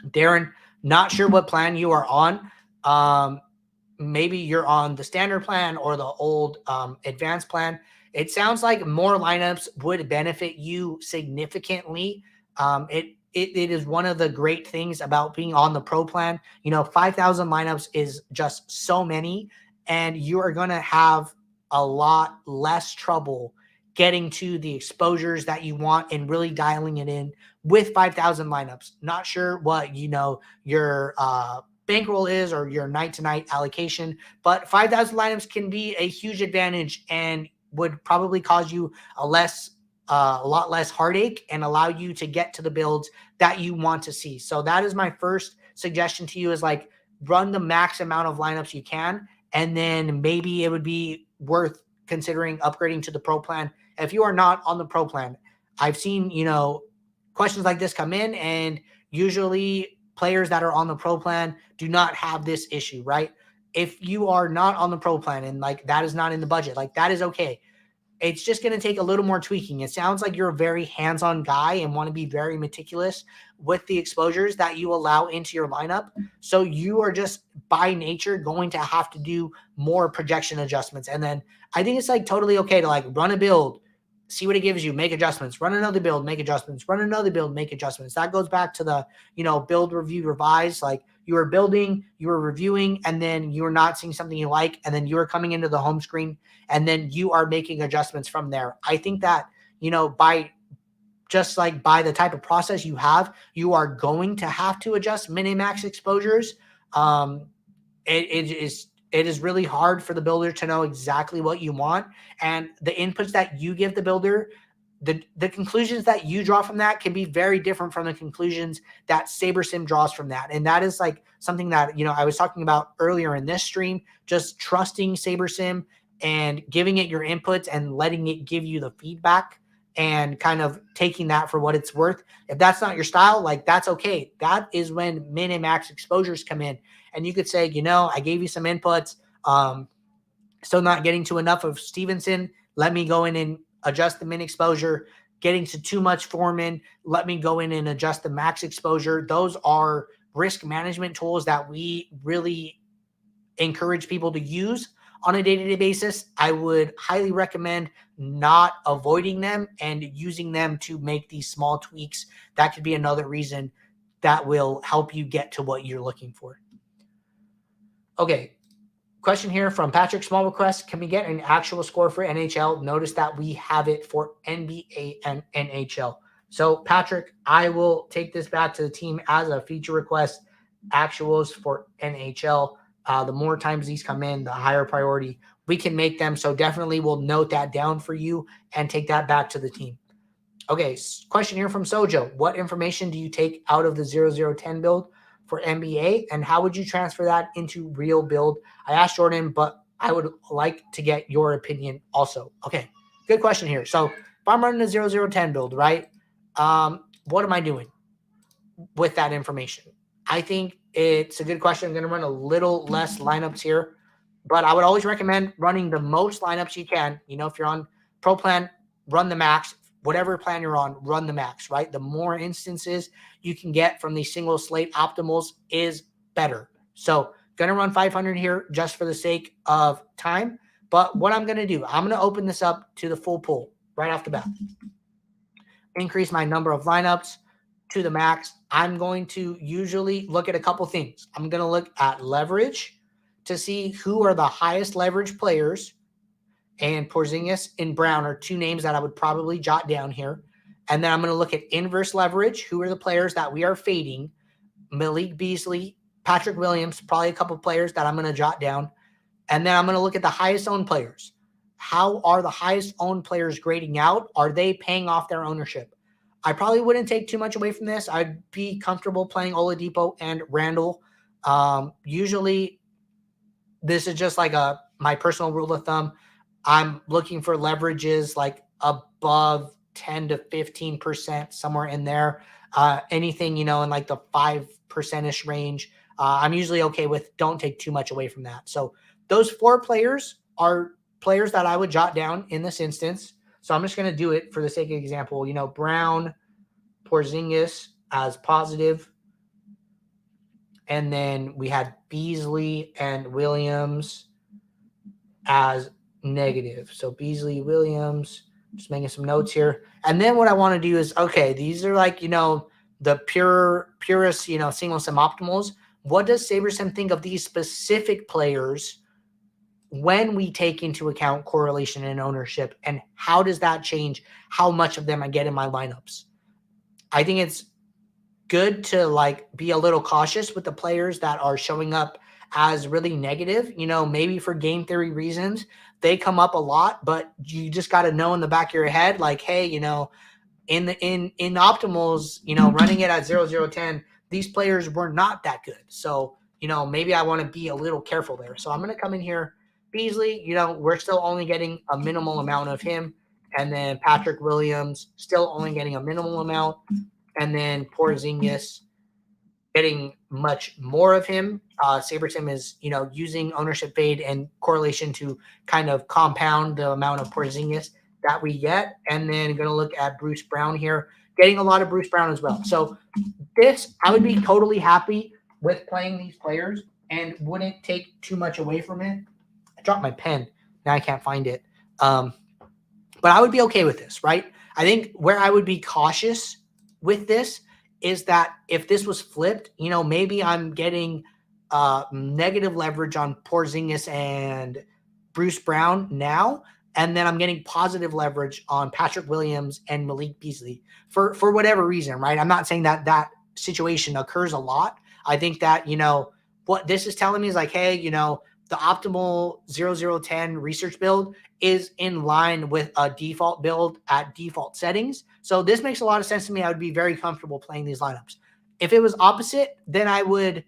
S1: Darren, not sure what plan you are on. Maybe you're on the standard plan or the old advanced plan. It sounds like more lineups would benefit you significantly. It is one of the great things about being on the pro plan. 5,000 lineups is just so many, and you are going to have a lot less trouble getting to the exposures that you want and really dialing it in with 5,000 lineups. Not sure what, your bankroll is or your night-to-night allocation, but 5,000 lineups can be a huge advantage and would probably cause you a lot less heartache and allow you to get to the builds that you want to see. So that is my first suggestion to you, is like run the max amount of lineups you can, and then maybe it would be worth considering upgrading to the pro plan. If you are not on the pro plan, I've seen, questions like this come in, and usually players that are on the pro plan do not have this issue, right? If you are not on the pro plan and like that is not in the budget, like that is okay. It's just going to take a little more tweaking. It sounds like you're a very hands-on guy and want to be very meticulous with the exposures that you allow into your lineup. So you are just by nature going to have to do more projection adjustments. And then I think it's like totally okay to like run a build, see what it gives you, make adjustments, run another build, make adjustments, run another build, make adjustments. That goes back to the, build, review, revise. Like you were building, you were reviewing, and then you were not seeing something you like, and then you were coming into the home screen, and then you are making adjustments from there. I think that, by the type of process you have, you are going to have to adjust min-max exposures. It is really hard for the builder to know exactly what you want, and the inputs that you give the builder, the conclusions that you draw from that can be very different from the conclusions that SaberSim draws from that. And that is like something that, I was talking about earlier in this stream, just trusting SaberSim and giving it your inputs and letting it give you the feedback and kind of taking that for what it's worth. If that's not your style, like that's okay. That is when min and max exposures come in. And you could say, I gave you some inputs, still not getting to enough of Stevenson. Let me go in and adjust the min exposure. Getting to too much Foreman, let me go in and adjust the max exposure. Those are risk management tools that we really encourage people to use on a day-to-day basis. I would highly recommend not avoiding them and using them to make these small tweaks. That could be another reason that will help you get to what you're looking for. Okay. Question here from Patrick, small request. Can we get an actual score for NHL? Notice that we have it for NBA and NHL. So Patrick, I will take this back to the team as a feature request. Actuals for NHL. The more times these come in, the higher priority we can make them. So definitely we'll note that down for you and take that back to the team. Okay, question here from Sojo. What information do you take out of the 0010 build for NBA, and how would you transfer that into real build? I asked Jordan, but I would like to get your opinion also. Okay, good question here. So if I'm running a 0010 build, right, what am I doing with that information? I think it's a good question. I'm going to run a little less lineups here, but I would always recommend running the most lineups you can. If you're on pro plan, run the max. Whatever plan you're on, run the max, right? The more instances you can get from these single slate optimals is better. So going to run 500 here just for the sake of time. But what I'm going to do, I'm going to open this up to the full pool right off the bat. Increase my number of lineups to the max. I'm going to usually look at a couple things. I'm going to look at leverage to see who are the highest leverage players. And Porzingis and Brown are two names that I would probably jot down here. And then I'm going to look at inverse leverage. Who are the players that we are fading? Malik Beasley, Patrick Williams, probably a couple players that I'm going to jot down. And then I'm going to look at the highest owned players. How are the highest owned players grading out? Are they paying off their ownership? I probably wouldn't take too much away from this. I'd be comfortable playing Oladipo and Randall. Usually, this is just like my personal rule of thumb. I'm looking for leverages like above 10 to 15%, somewhere in there. Anything, in like the 5% range, I'm usually okay with. Don't take too much away from that. So those 4 players are players that I would jot down in this instance. So I'm just going to do it for the sake of example. Brown, Porzingis as positive. And then we had Beasley and Williams as negative. So Beasley, Williams, just making some notes here. And then what I want to do is, okay, these are like, the purest, single sim optimals. What does SaberSim think of these specific players when we take into account correlation and ownership? And how does that change how much of them I get in my lineups? I think it's good to be a little cautious with the players that are showing up as really negative, maybe for game theory reasons. They come up a lot, but you just got to know in the back of your head, hey, in optimals, running it at 0-0-10, these players were not that good. So, maybe I want to be a little careful there. So I'm going to come in here. Beasley, we're still only getting a minimal amount of him. And then Patrick Williams, still only getting a minimal amount. And then Porzingis, getting much more of him. SaberSim is, using ownership fade and correlation to kind of compound the amount of Porzingis that we get. And then going to look at Bruce Brown here, getting a lot of Bruce Brown as well. So this, I would be totally happy with playing these players and wouldn't take too much away from it. I dropped my pen. Now I can't find it. But I would be okay with this, right? I think where I would be cautious with this is that if this was flipped, maybe I'm getting negative leverage on Porzingis and Bruce Brown now, and then I'm getting positive leverage on Patrick Williams and Malik Beasley for whatever reason, right? I'm not saying that that situation occurs a lot. I think that, what this is telling me is hey, the optimal 0-0-10 research build is in line with a default build at default settings. So this makes a lot of sense to me. I would be very comfortable playing these lineups. If it was opposite, then I would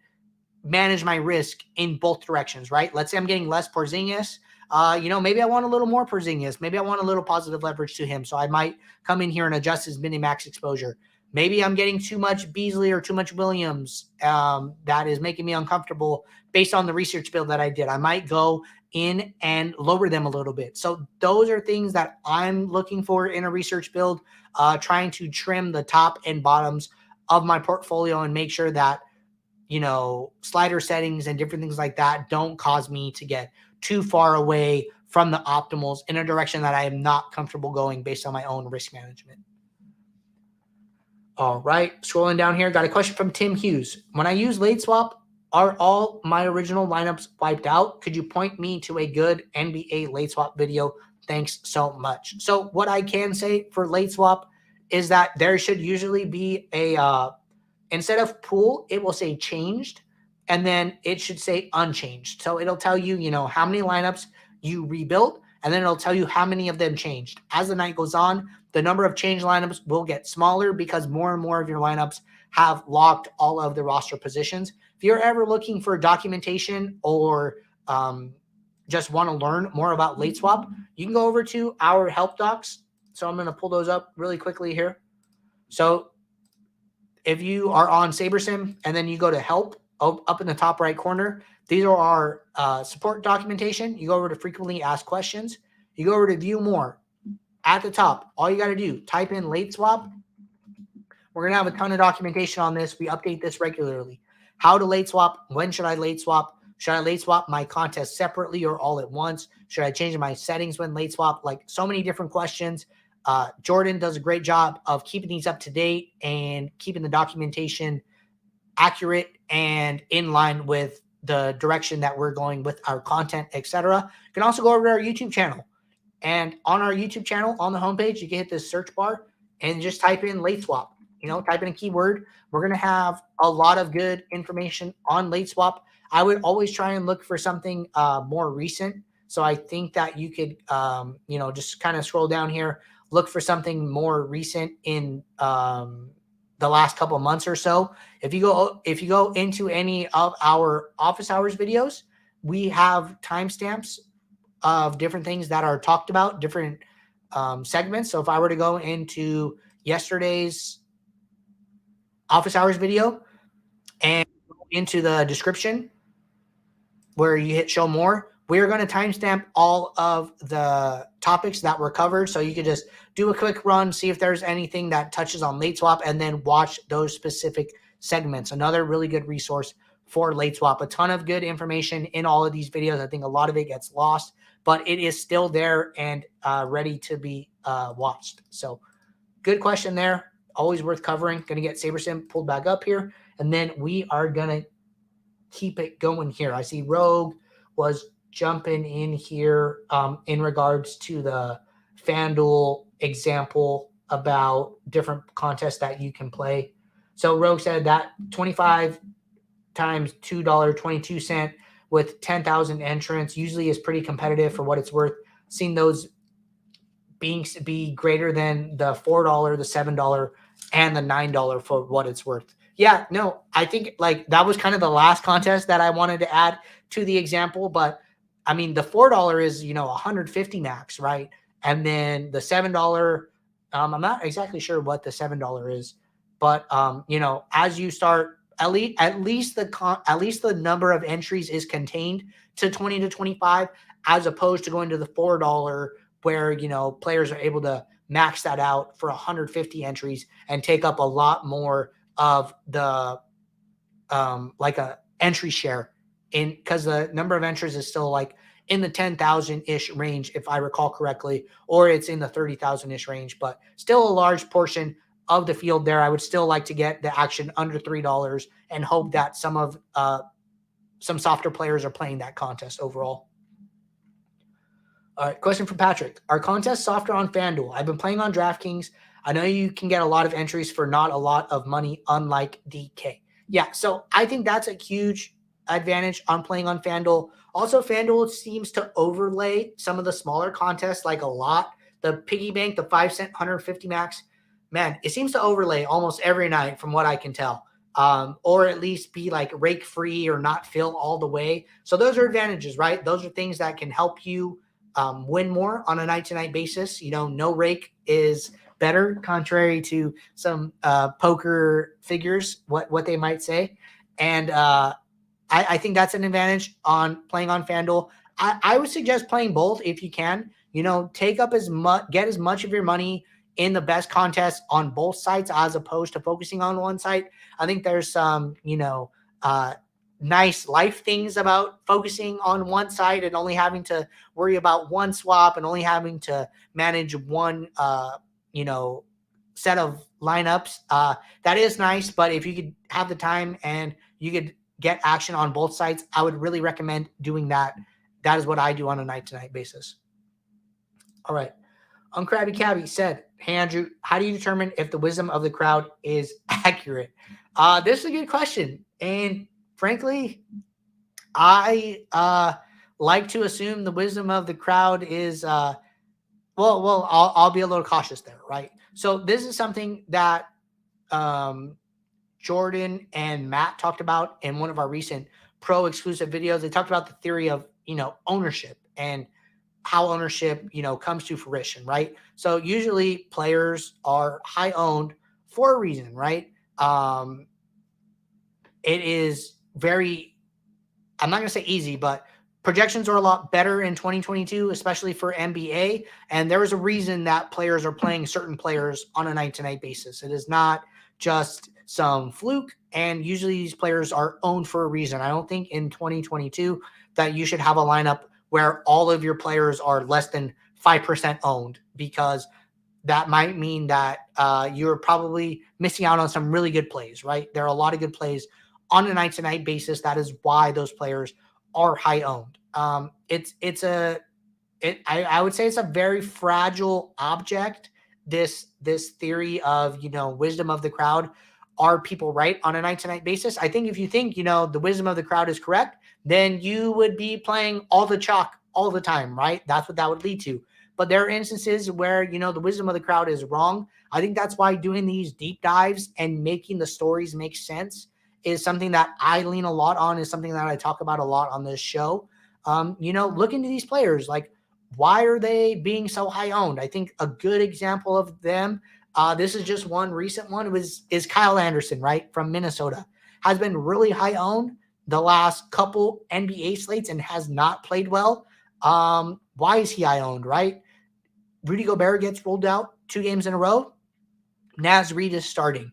S1: manage my risk in both directions, right? Let's say I'm getting less Porzingis. Maybe I want a little more Porzingis. Maybe I want a little positive leverage to him. So I might come in here and adjust his mini-max exposure. Maybe I'm getting too much Beasley or too much Williams. That is making me uncomfortable based on the research build that I did. I might go in and lower them a little bit. So those are things that I'm looking for in a research build, trying to trim the top and bottoms of my portfolio and make sure that, slider settings and different things like that don't cause me to get too far away from the optimals in a direction that I am not comfortable going based on my own risk management. All right, scrolling down here, got a question from Tim Hughes. When I use late swap, are all my original lineups wiped out? Could you point me to a good NBA late swap video? Thanks so much. So what I can say for late swap is that there should usually be a, instead of pool, it will say changed, and then it should say unchanged. So it'll tell you, how many lineups you rebuilt, and then it'll tell you how many of them changed. As the night goes on, the number of changed lineups will get smaller because more and more of your lineups have locked all of the roster positions. If you're ever looking for documentation or just want to learn more about late swap, you can go over to our help docs. So I'm going to pull those up really quickly here. So if you are on SaberSim and then you go to help up in the top right corner, these are our support documentation. You go over to frequently asked questions. You go over to view more. At the top, all you got to do, type in late swap. We're going to have a ton of documentation on this. We update this regularly. How to late swap. When should I late swap? Should I late swap my contest separately or all at once? Should I change my settings when late swap? So many different questions. Jordan does a great job of keeping these up to date and keeping the documentation accurate and in line with the direction that we're going with our content, etc. You can also go over to our YouTube channel. And on our YouTube channel, on the homepage, you can hit this search bar and just type in late swap. type in a keyword. We're going to have a lot of good information on late swap. I would always try and look for something more recent. So I think that you could, just kind of scroll down here, look for something more recent in the last couple of months or so. If you go into any of our office hours videos, we have timestamps of different things that are talked about, different segments. So if I were to go into yesterday's office hours video and go into the description where you hit show more, we're going to timestamp all of the topics that were covered. So you could just do a quick run, see if there's anything that touches on late swap, and then watch those specific segments. Another really good resource for late swap. A ton of good information in all of these videos. I think a lot of it gets lost, but it is still there and ready to be watched. So good question there. Always worth covering. Going to get SaberSim pulled back up here. And then we are going to keep it going here. I see Rogue was jumping in here in regards to the FanDuel example about different contests that you can play. So Rogue said that 25 times $2.22 with 10,000 entrants usually is pretty competitive for what it's worth. Seen those be greater than the $4, the $7, and the $9 for what it's worth. Yeah, no, I think like that was kind of the last contest that I wanted to add to the example, but I mean the $4 is 150 max, right? And then the $7, I'm not exactly sure what the $7 is, but as you start, at least the number of entries is contained to 20 to 25, as opposed to going to the $4 where players are able to max that out for 150 entries and take up a lot more of the like a entry share, in because the number of entries is still like in the 10,000-ish range, if I recall correctly, or it's in the 30,000-ish range, but still a large portion of the field there. I would still like to get the action under $3 and hope that some softer players are playing that contest overall. All right, question from Patrick. Are contests softer on FanDuel? I've been playing on DraftKings. I know you can get a lot of entries for not a lot of money, unlike DK. Yeah, so I think that's a huge advantage on playing on FanDuel. Also, FanDuel seems to overlay some of the smaller contests like a lot. The piggy bank, the 5-cent 150 max, man, it seems to overlay almost every night from what I can tell. Or at least be like rake free or not fill all the way. So those are advantages, right? Those are things that can help you win more on a night-to-night basis. No rake is better, contrary to some poker figures, what they might say. And I think that's an advantage on playing on FanDuel. I would suggest playing both if you can. Take up get as much of your money in the best contest on both sides as opposed to focusing on one side. I think there's some, nice life things about focusing on one side and only having to worry about one swap and only having to manage one, set of lineups. That is nice, but if you could have the time and you could get action on both sides, I would really recommend doing that. That is what I do on a night-to-night basis. All right. Krabby Cabby said, hey, Andrew, how do you determine if the wisdom of the crowd is accurate? This is a good question. And frankly, I like to assume the wisdom of the crowd is, I'll be a little cautious there, right? So this is something that Jordan and Matt talked about in one of our recent pro exclusive videos. They talked about the theory of, ownership and how ownership, comes to fruition, right? So usually players are high owned for a reason, right? It is very, I'm not going to say easy, but projections are a lot better in 2022, especially for NBA. And there is a reason that players are playing certain players on a night-to-night basis. It is not just some fluke. And usually these players are owned for a reason. I don't think in 2022 that you should have a lineup where all of your players are less than 5% owned, because that might mean that you're probably missing out on some really good plays, right? There are a lot of good plays on a night-to-night basis. That is why those players are high owned. I would say it's a very fragile object this theory of, wisdom of the crowd. Are people right on a night-to-night basis? I think if you think, the wisdom of the crowd is correct, then you would be playing all the chalk all the time, right? That's what that would lead to. But there are instances where, the wisdom of the crowd is wrong. I think that's why doing these deep dives and making the stories make sense is something that I lean a lot on, is something that I talk about a lot on this show. Look into these players. Like, why are they being so high owned? I think a good example of them, this is just one recent one, is Kyle Anderson, right, from Minnesota. Has been really high owned the last couple NBA slates and has not played well. Why is he high owned, right? Rudy Gobert gets rolled out 2 games in a row. Naz Reid is starting.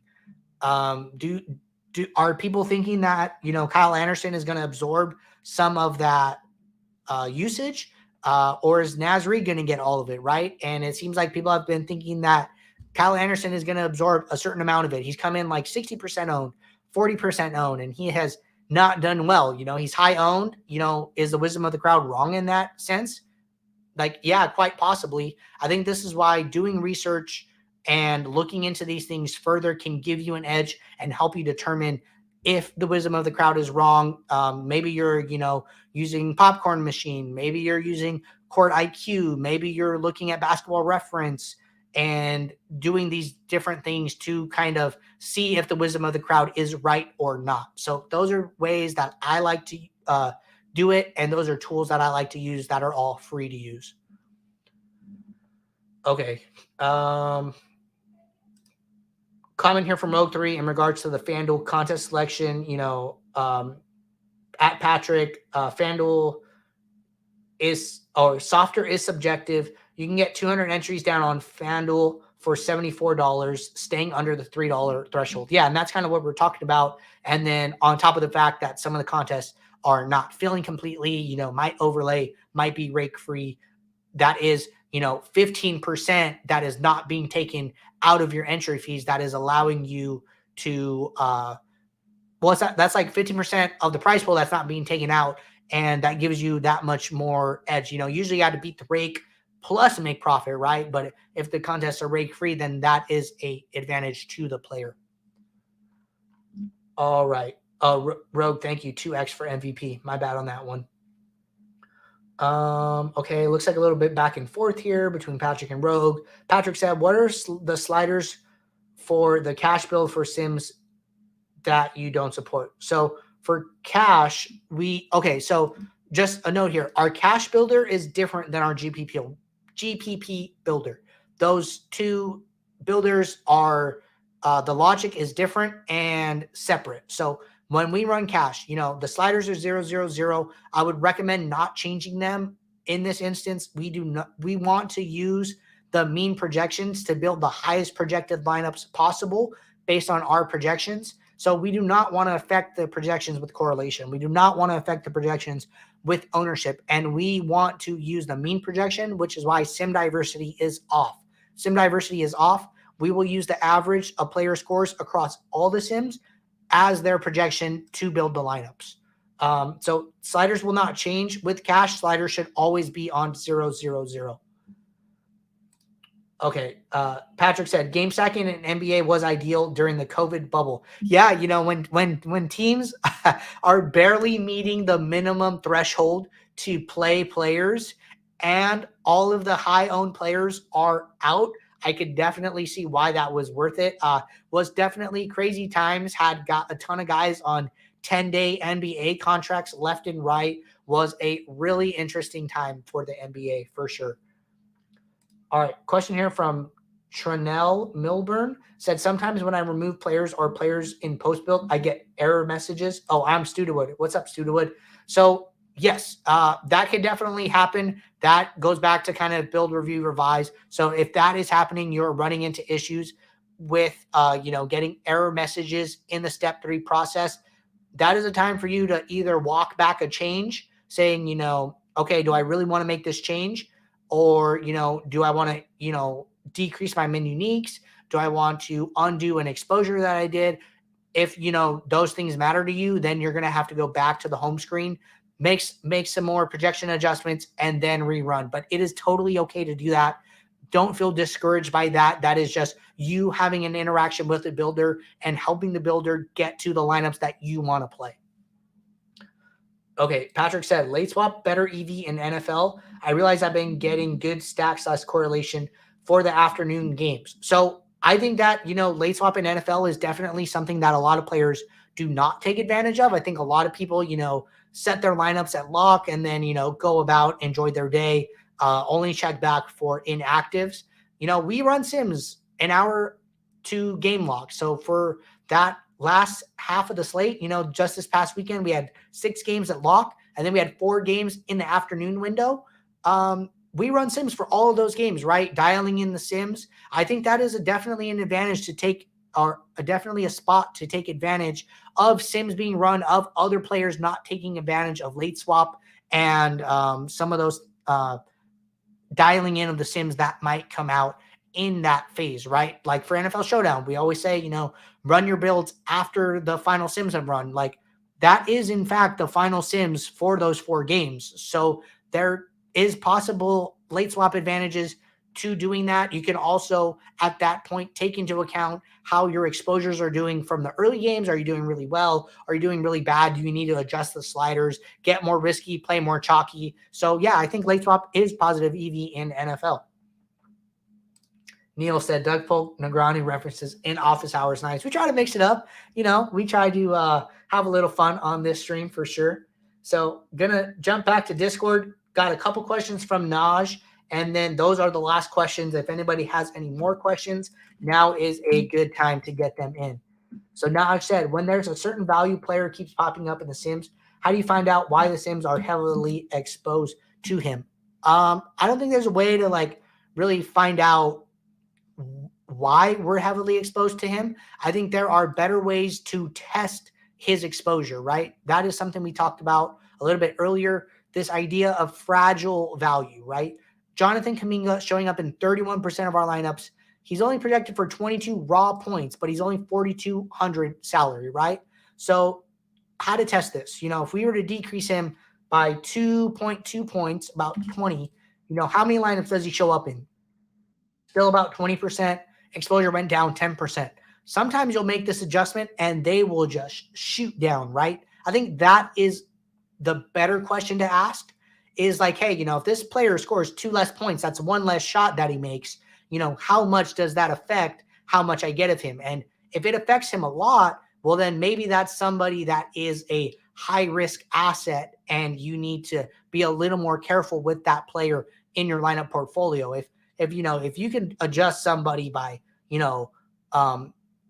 S1: Are people thinking that, Kyle Anderson is going to absorb some of that usage? Or is Naz Reid going to get all of it, right? And it seems like people have been thinking that Kyle Anderson is going to absorb a certain amount of it. He's come in like 60% owned, 40% owned, and he has not done well. He's high owned. Is the wisdom of the crowd wrong in that sense? Like, yeah, quite possibly. I think this is why doing research and looking into these things further can give you an edge and help you determine if the wisdom of the crowd is wrong. Maybe you're, using popcorn machine. Maybe you're using court IQ. Maybe you're looking at basketball reference and doing these different things to kind of see if the wisdom of the crowd is right or not. So those are ways that I like to do it, and those are tools that I like to use that are all free to use. Okay. Comment here from Rogue3 in regards to the FanDuel contest selection. At Patrick, FanDuel softer is subjective. You can get 200 entries down on FanDuel for $74, staying under the $3 threshold. Yeah, and that's kind of what we're talking about. And then on top of the fact that some of the contests are not filling completely, might overlay, might be rake free. That is, 15% that is not being taken out of your entry fees. That is allowing you to, that's like 15% of the prize pool that's not being taken out. And that gives you that much more edge. Usually you have to beat the rake plus make profit, right? But if the contests are rake free, then that is a advantage to the player. All right. Rogue, thank you. 2x for MVP. My bad on that one. Okay, looks like a little bit back and forth here between Patrick and Rogue. Patrick said, what are the sliders for the cash build for Sims that you don't support? So for cash, so just a note here. Our cash builder is different than our GPP builder. Those two builders are, the logic is different and separate. So when we run cash, the sliders are 0-0-0. I would recommend not changing them in this instance. We want to use the mean projections to build the highest projected lineups possible based on our projections. So we do not want to affect the projections with correlation. We do not want to affect the projections with ownership. And we want to use the mean projection, which is why sim diversity is off. Sim diversity is off. We will use the average of player scores across all the sims as their projection to build the lineups. So sliders will not change with cash. Sliders should always be on 0-0-0. Okay. Patrick said game stacking in NBA was ideal during the COVID bubble. Yeah. When teams are barely meeting the minimum threshold to play players and all of the high owned players are out, I could definitely see why that was worth it. Was definitely crazy times, had got a ton of guys on 10-day NBA contracts left and right. Was a really interesting time for the NBA for sure. All right, question here from Trinell Milburn. Said, sometimes when I remove players or players in post build, I get error messages. Oh, I'm Studewood. What's up, Studewood? So yes, that can definitely happen. That goes back to kind of build, review, revise. So if that is happening, you're running into issues with, getting error messages in the step 3 process. That is a time for you to either walk back a change saying, okay, do I really want to make this change? Or, do I want to, decrease my min uniques? Do I want to undo an exposure that I did? If, those things matter to you, then you're going to have to go back to the home screen, make some more projection adjustments, and then rerun. But it is totally okay to do that. don't feel discouraged by that. That is just you having an interaction with the builder and helping the builder get to the lineups that you want to play. Okay, Patrick said, late swap, better EV in NFL. I realize I've been getting good stacks / correlation for the afternoon games. So I think that, late swap in NFL is definitely something that a lot of players do not take advantage of. I think a lot of people, set their lineups at lock and then, go about, enjoy their day, only check back for inactives. We run sims an hour to game lock. So for that last half of the slate, just this past weekend, we had 6 games at lock, and then we had 4 games in the afternoon window. We run sims for all of those games, right? Dialing in the sims. I think that is definitely an advantage to take, or definitely a spot to take advantage of sims being run, of other players not taking advantage of late swap and some of those dialing in of the sims that might come out in that phase, right? Like for NFL Showdown, we always say, run your builds after the final sims have run. Like that is in fact the final sims for those 4 games. So there is possible late swap advantages to doing that. You can also at that point take into account how your exposures are doing from the early games. Are you doing really well? Are you doing really bad? Do you need to adjust the sliders, get more risky, play more chalky? So yeah, I think late swap is positive EV in NFL. Neil said, Doug Polk Negroni references in office hours. Nice. We try to mix it up. We try to have a little fun on this stream for sure. So gonna jump back to Discord. Got a couple questions from Naj, and then those are the last questions. If anybody has any more questions, now is a good time to get them in. So Naj said, when there's a certain value player keeps popping up in the sims, how do you find out why the sims are heavily exposed to him? I don't think there's a way to really find out why we're heavily exposed to him. I think there are better ways to test his exposure, right? That is something we talked about a little bit earlier, this idea of fragile value, right? Jonathan Kuminga showing up in 31% of our lineups. He's only projected for 22 raw points, but he's only 4,200 salary, right? So how to test this? If we were to decrease him by 2.2 points, about 20, how many lineups does he show up in? Still about 20%. Exposure went down 10%. Sometimes you'll make this adjustment and they will just shoot down, right? I think that is the better question to ask is hey, if this player scores 2 less points, that's 1 less shot that he makes, how much does that affect how much I get of him? And if it affects him a lot, well, then maybe that's somebody that is a high risk asset and you need to be a little more careful with that player in your lineup portfolio. If you can adjust somebody by,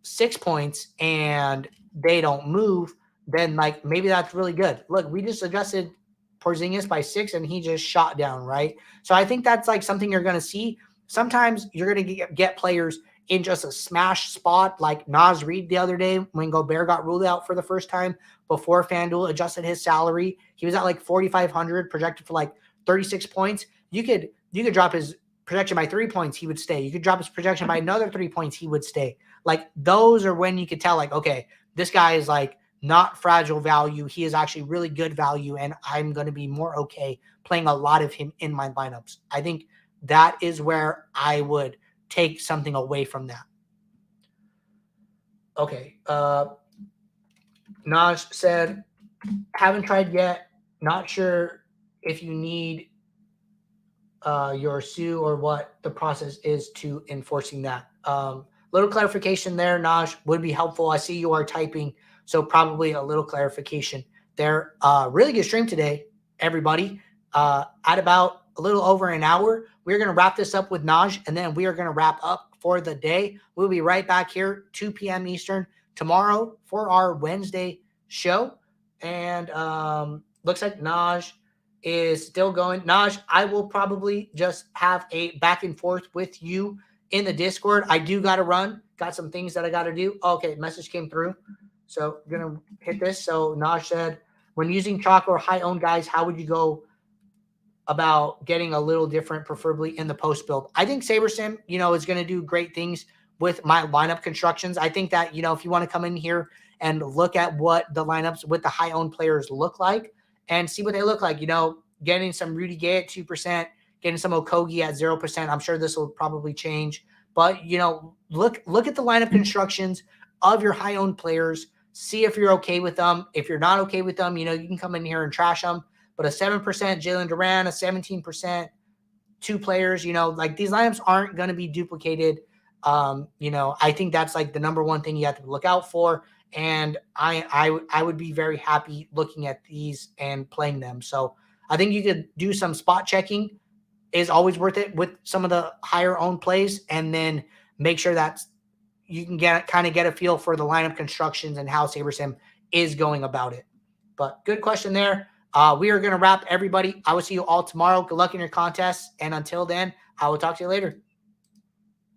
S1: 6 points and they don't move, then maybe that's really good. Look, we just adjusted Porzingis by 6 and he just shot down, right? So I think that's something you're going to see. Sometimes you're going to get players in just a smash spot like Naz Reid the other day when Gobert got ruled out for the first time before FanDuel adjusted his salary. He was at 4,500 projected for 36 points. You could drop his projection by 3 points, he would stay. You could drop his projection by another 3 points, he would stay. Those are when you could tell okay, this guy is not fragile value. He is actually really good value, and I'm going to be more okay playing a lot of him in my lineups. I think that is where I would take something away from that. Okay. Naj said, haven't tried yet. Not sure if you need your sue or what the process is to enforcing that. Little clarification there, Naj, would be helpful. I see you are typing, so probably a little clarification there. Really good stream today, everybody. At about a little over an hour, we're going to wrap this up with Naj, and then we are going to wrap up for the day. We'll be right back here, 2 p.m. Eastern, tomorrow for our Wednesday show. And looks like Naj is still going. Naj, I will probably just have a back and forth with you in the Discord. I do got to run. Got some things that I got to do. Okay, message came through. So I'm going to hit this. So Naj said, when using chalk or high-owned guys, how would you go about getting a little different, preferably in the post build? I think SaberSim, is going to do great things with my lineup constructions. I think that, if you want to come in here and look at what the lineups with the high-owned players look like and see what they look like, getting some Rudy Gay at 2%, getting some Okogie at 0%. I'm sure this will probably change. But, you know, look at the lineup constructions of your high-owned players. See if you're okay with them. If you're not okay with them, you know, you can come in here and trash them. But a 7% Jalen Duran, a 17%, 2 players, you know, like these lineups aren't going to be duplicated. You know, I think that's like the number one thing you have to look out for. And I would be very happy looking at these and playing them. So I think you could do some spot checking is always worth it with some of the higher owned plays, and then make sure that you can kind of get a feel for the lineup constructions and how SaberSim is going about it. But good question there. We are going to wrap, everybody. I will see you all tomorrow. Good luck in your contests. And until then, I will talk to you later.